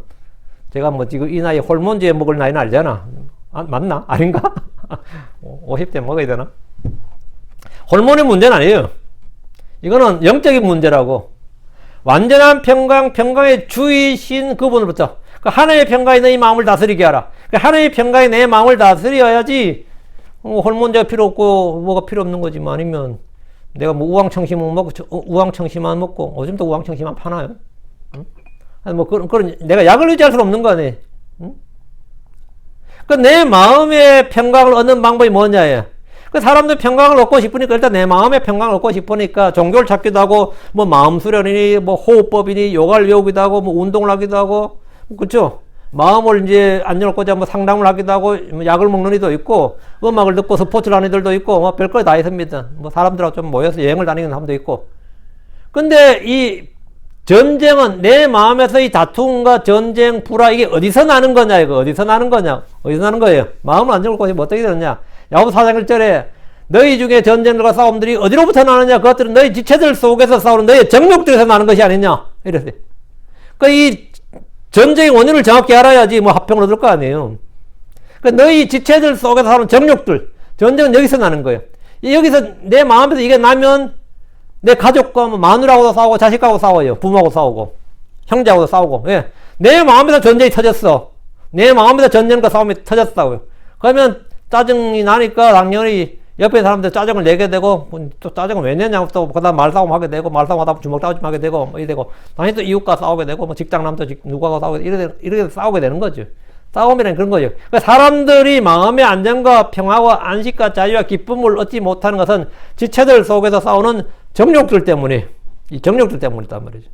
제가 뭐 지금 이 나이에 호르몬제 먹을 나이는 알잖아. 맞나? 아닌가? 50대 먹어야 되나? 호르몬의 문제는 아니에요. 이거는 영적인 문제라고. 완전한 평강, 평강의 주이신 그분으로부터 하나님의 평강이 너희 마음을 다스리게 하라. 하나님의 평강이 내 마음을 다스려야지 호르몬제가 필요 없고 뭐가 필요 없는 거지만 아니면 내가 뭐 우황청심만 먹고 우황청심만 먹고 요즘도 우황청심만 파나요? 응? 아니 뭐 그런 내가 약을 의지할 수는 없는 거 아니에요. 응? 그 내 마음의 평강을 얻는 방법이 뭐냐예요. 그 사람들 평강을 얻고 싶으니까 일단 내 마음의 평강을 얻고 싶으니까 종교를 찾기도 하고 뭐 마음 수련이니 뭐 호흡법이니 요가를 배우기도 하고 뭐 운동을 하기도 하고 그렇죠? 마음을 이제 안정하고자 뭐 상담을 하기도 하고 약을 먹는 이도 있고 음악을 듣고 스포츠를 하는 이들도 있고 뭐 별거 다 있습니다. 뭐 사람들하고 좀 모여서 여행을 다니는 사람도 있고. 근데 이 전쟁은 내 마음에서 이 다툼과 전쟁, 불화 이게 어디서 나는 거냐 이거 어디서 나는 거냐 어디서 나는 거예요. 마음을 안정을 고시 어떻게 되느냐. 야고보 4장 1절에 너희 중에 전쟁들과 싸움들이 어디로부터 나느냐 그것들은 너희 지체들 속에서 싸우는 너희 정욕들에서 나는 것이 아니냐 이랬어요. 그 이 전쟁의 원인을 정확히 알아야지 뭐 화평을 얻을 거 아니에요. 그 너희 지체들 속에서 사는 정욕들 전쟁은 여기서 나는 거예요. 여기서 내 마음에서 이게 나면 내 가족과 뭐 마누라하고도 싸우고 자식하고 싸워요. 부모하고 싸우고 형제하고도 싸우고 예. 내 마음에서 전쟁이 터졌어. 내 마음에서 전쟁과 싸움이 터졌다고요. 그러면 짜증이 나니까 당연히 옆에 사람들 짜증을 내게 되고 또 짜증을 왜 내냐고 또 그다음 말싸움 하게 되고 말싸움 하다 보면 주먹 다짐 하게 되고 뭐 이래 되고 당연히 또 이웃과 싸우게 되고 뭐 직장남도 누구하고 싸우게 이렇게 싸우게 되는 거죠. 싸움이란 그런 거죠. 그러니까 사람들이 마음의 안정과 평화와 안식과 자유와 기쁨을 얻지 못하는 것은 지체들 속에서 싸우는 정욕들 때문에 이 정욕들 때문이단 말이죠.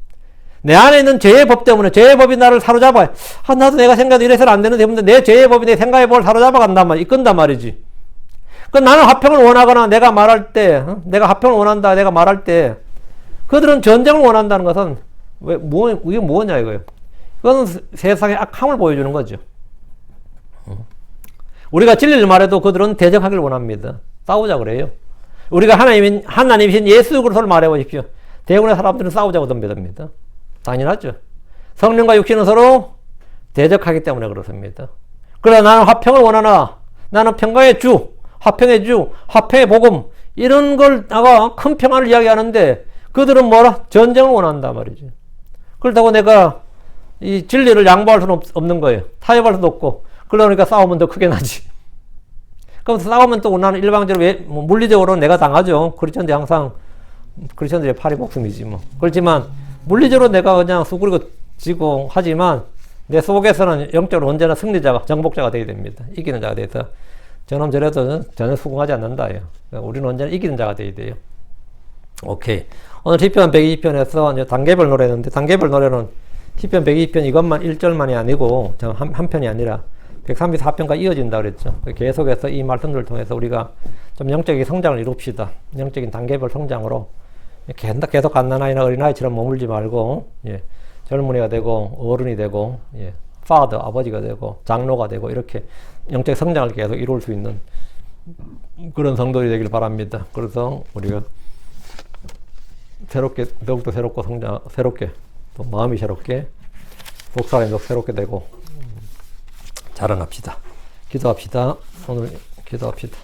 내 안에 있는 죄의 법 때문에 죄의 법이 나를 사로잡아. 나도 내가 생각해도 이래서는 안 되는데 내 죄의 법이 내 생각의 법을 사로잡아 간단 말이야. 이끈단 말이지. 그 나는 화평을 원하거나 내가 말할 때, 내가 화평을 원한다, 내가 말할 때, 그들은 전쟁을 원한다는 것은 이게 뭐냐 이거예요. 그건 세상의 악함을 보여주는 거죠. 우리가 진리를 말해도 그들은 대적하기를 원합니다. 싸우자 그래요. 우리가 하나님이신 예수 그리스도를 말해보십시오. 대부분의 사람들은 싸우자고 덤벼듭니다. 당연하죠. 성령과 육신은 서로 대적하기 때문에 그렇습니다. 그러나 나는 화평을 원하나, 나는 평강의 주, 화평의 주, 화평의 복음, 이런 걸 나가 큰 평안을 이야기하는데 그들은 뭐라? 전쟁을 원한단 말이죠. 그렇다고 내가 이 진리를 양보할 수는 없는 거예요. 타협할 수도 없고. 그러니까 싸우면 더 크게 나지. 그럼 싸우면 또 나는 일방적으로 물리적으로 내가 당하죠. 크리스천들이 항상 크리스천들의 팔이 목숨이지 뭐. 그렇지만 물리적으로 내가 그냥 수그리고 지고 하지만 내 속에서는 영적으로 언제나 승리자가, 정복자가 되게 됩니다. 이기는 자가 돼서 저놈 저래도 전혀 수긍하지 않는다. 우리는 언제나 이기는 자가 되어야 돼요. 오케이. 오늘 시편 120편에서 이제 단계별 노래였는데, 단계별 노래는 시편 120편 이것만 1절만이 아니고 한 편이 아니라 134편까지 이어진다 그랬죠. 계속해서 이 말씀들을 통해서 우리가 좀 영적인 성장을 이룹시다. 영적인 단계별 성장으로 계속 갓난아이나 어린아이처럼 머물지 말고, 젊은이가 되고 어른이 되고, father 아버지가 되고 장로가 되고 이렇게 영적 성장을 계속 이룰 수 있는 그런 성도들이 되길 바랍니다. 그래서 우리가 더욱더 새롭고 새롭게 또 마음이 새롭게 목사님도 새롭게 되고 자라납시다. 기도합시다. 오늘 기도합시다.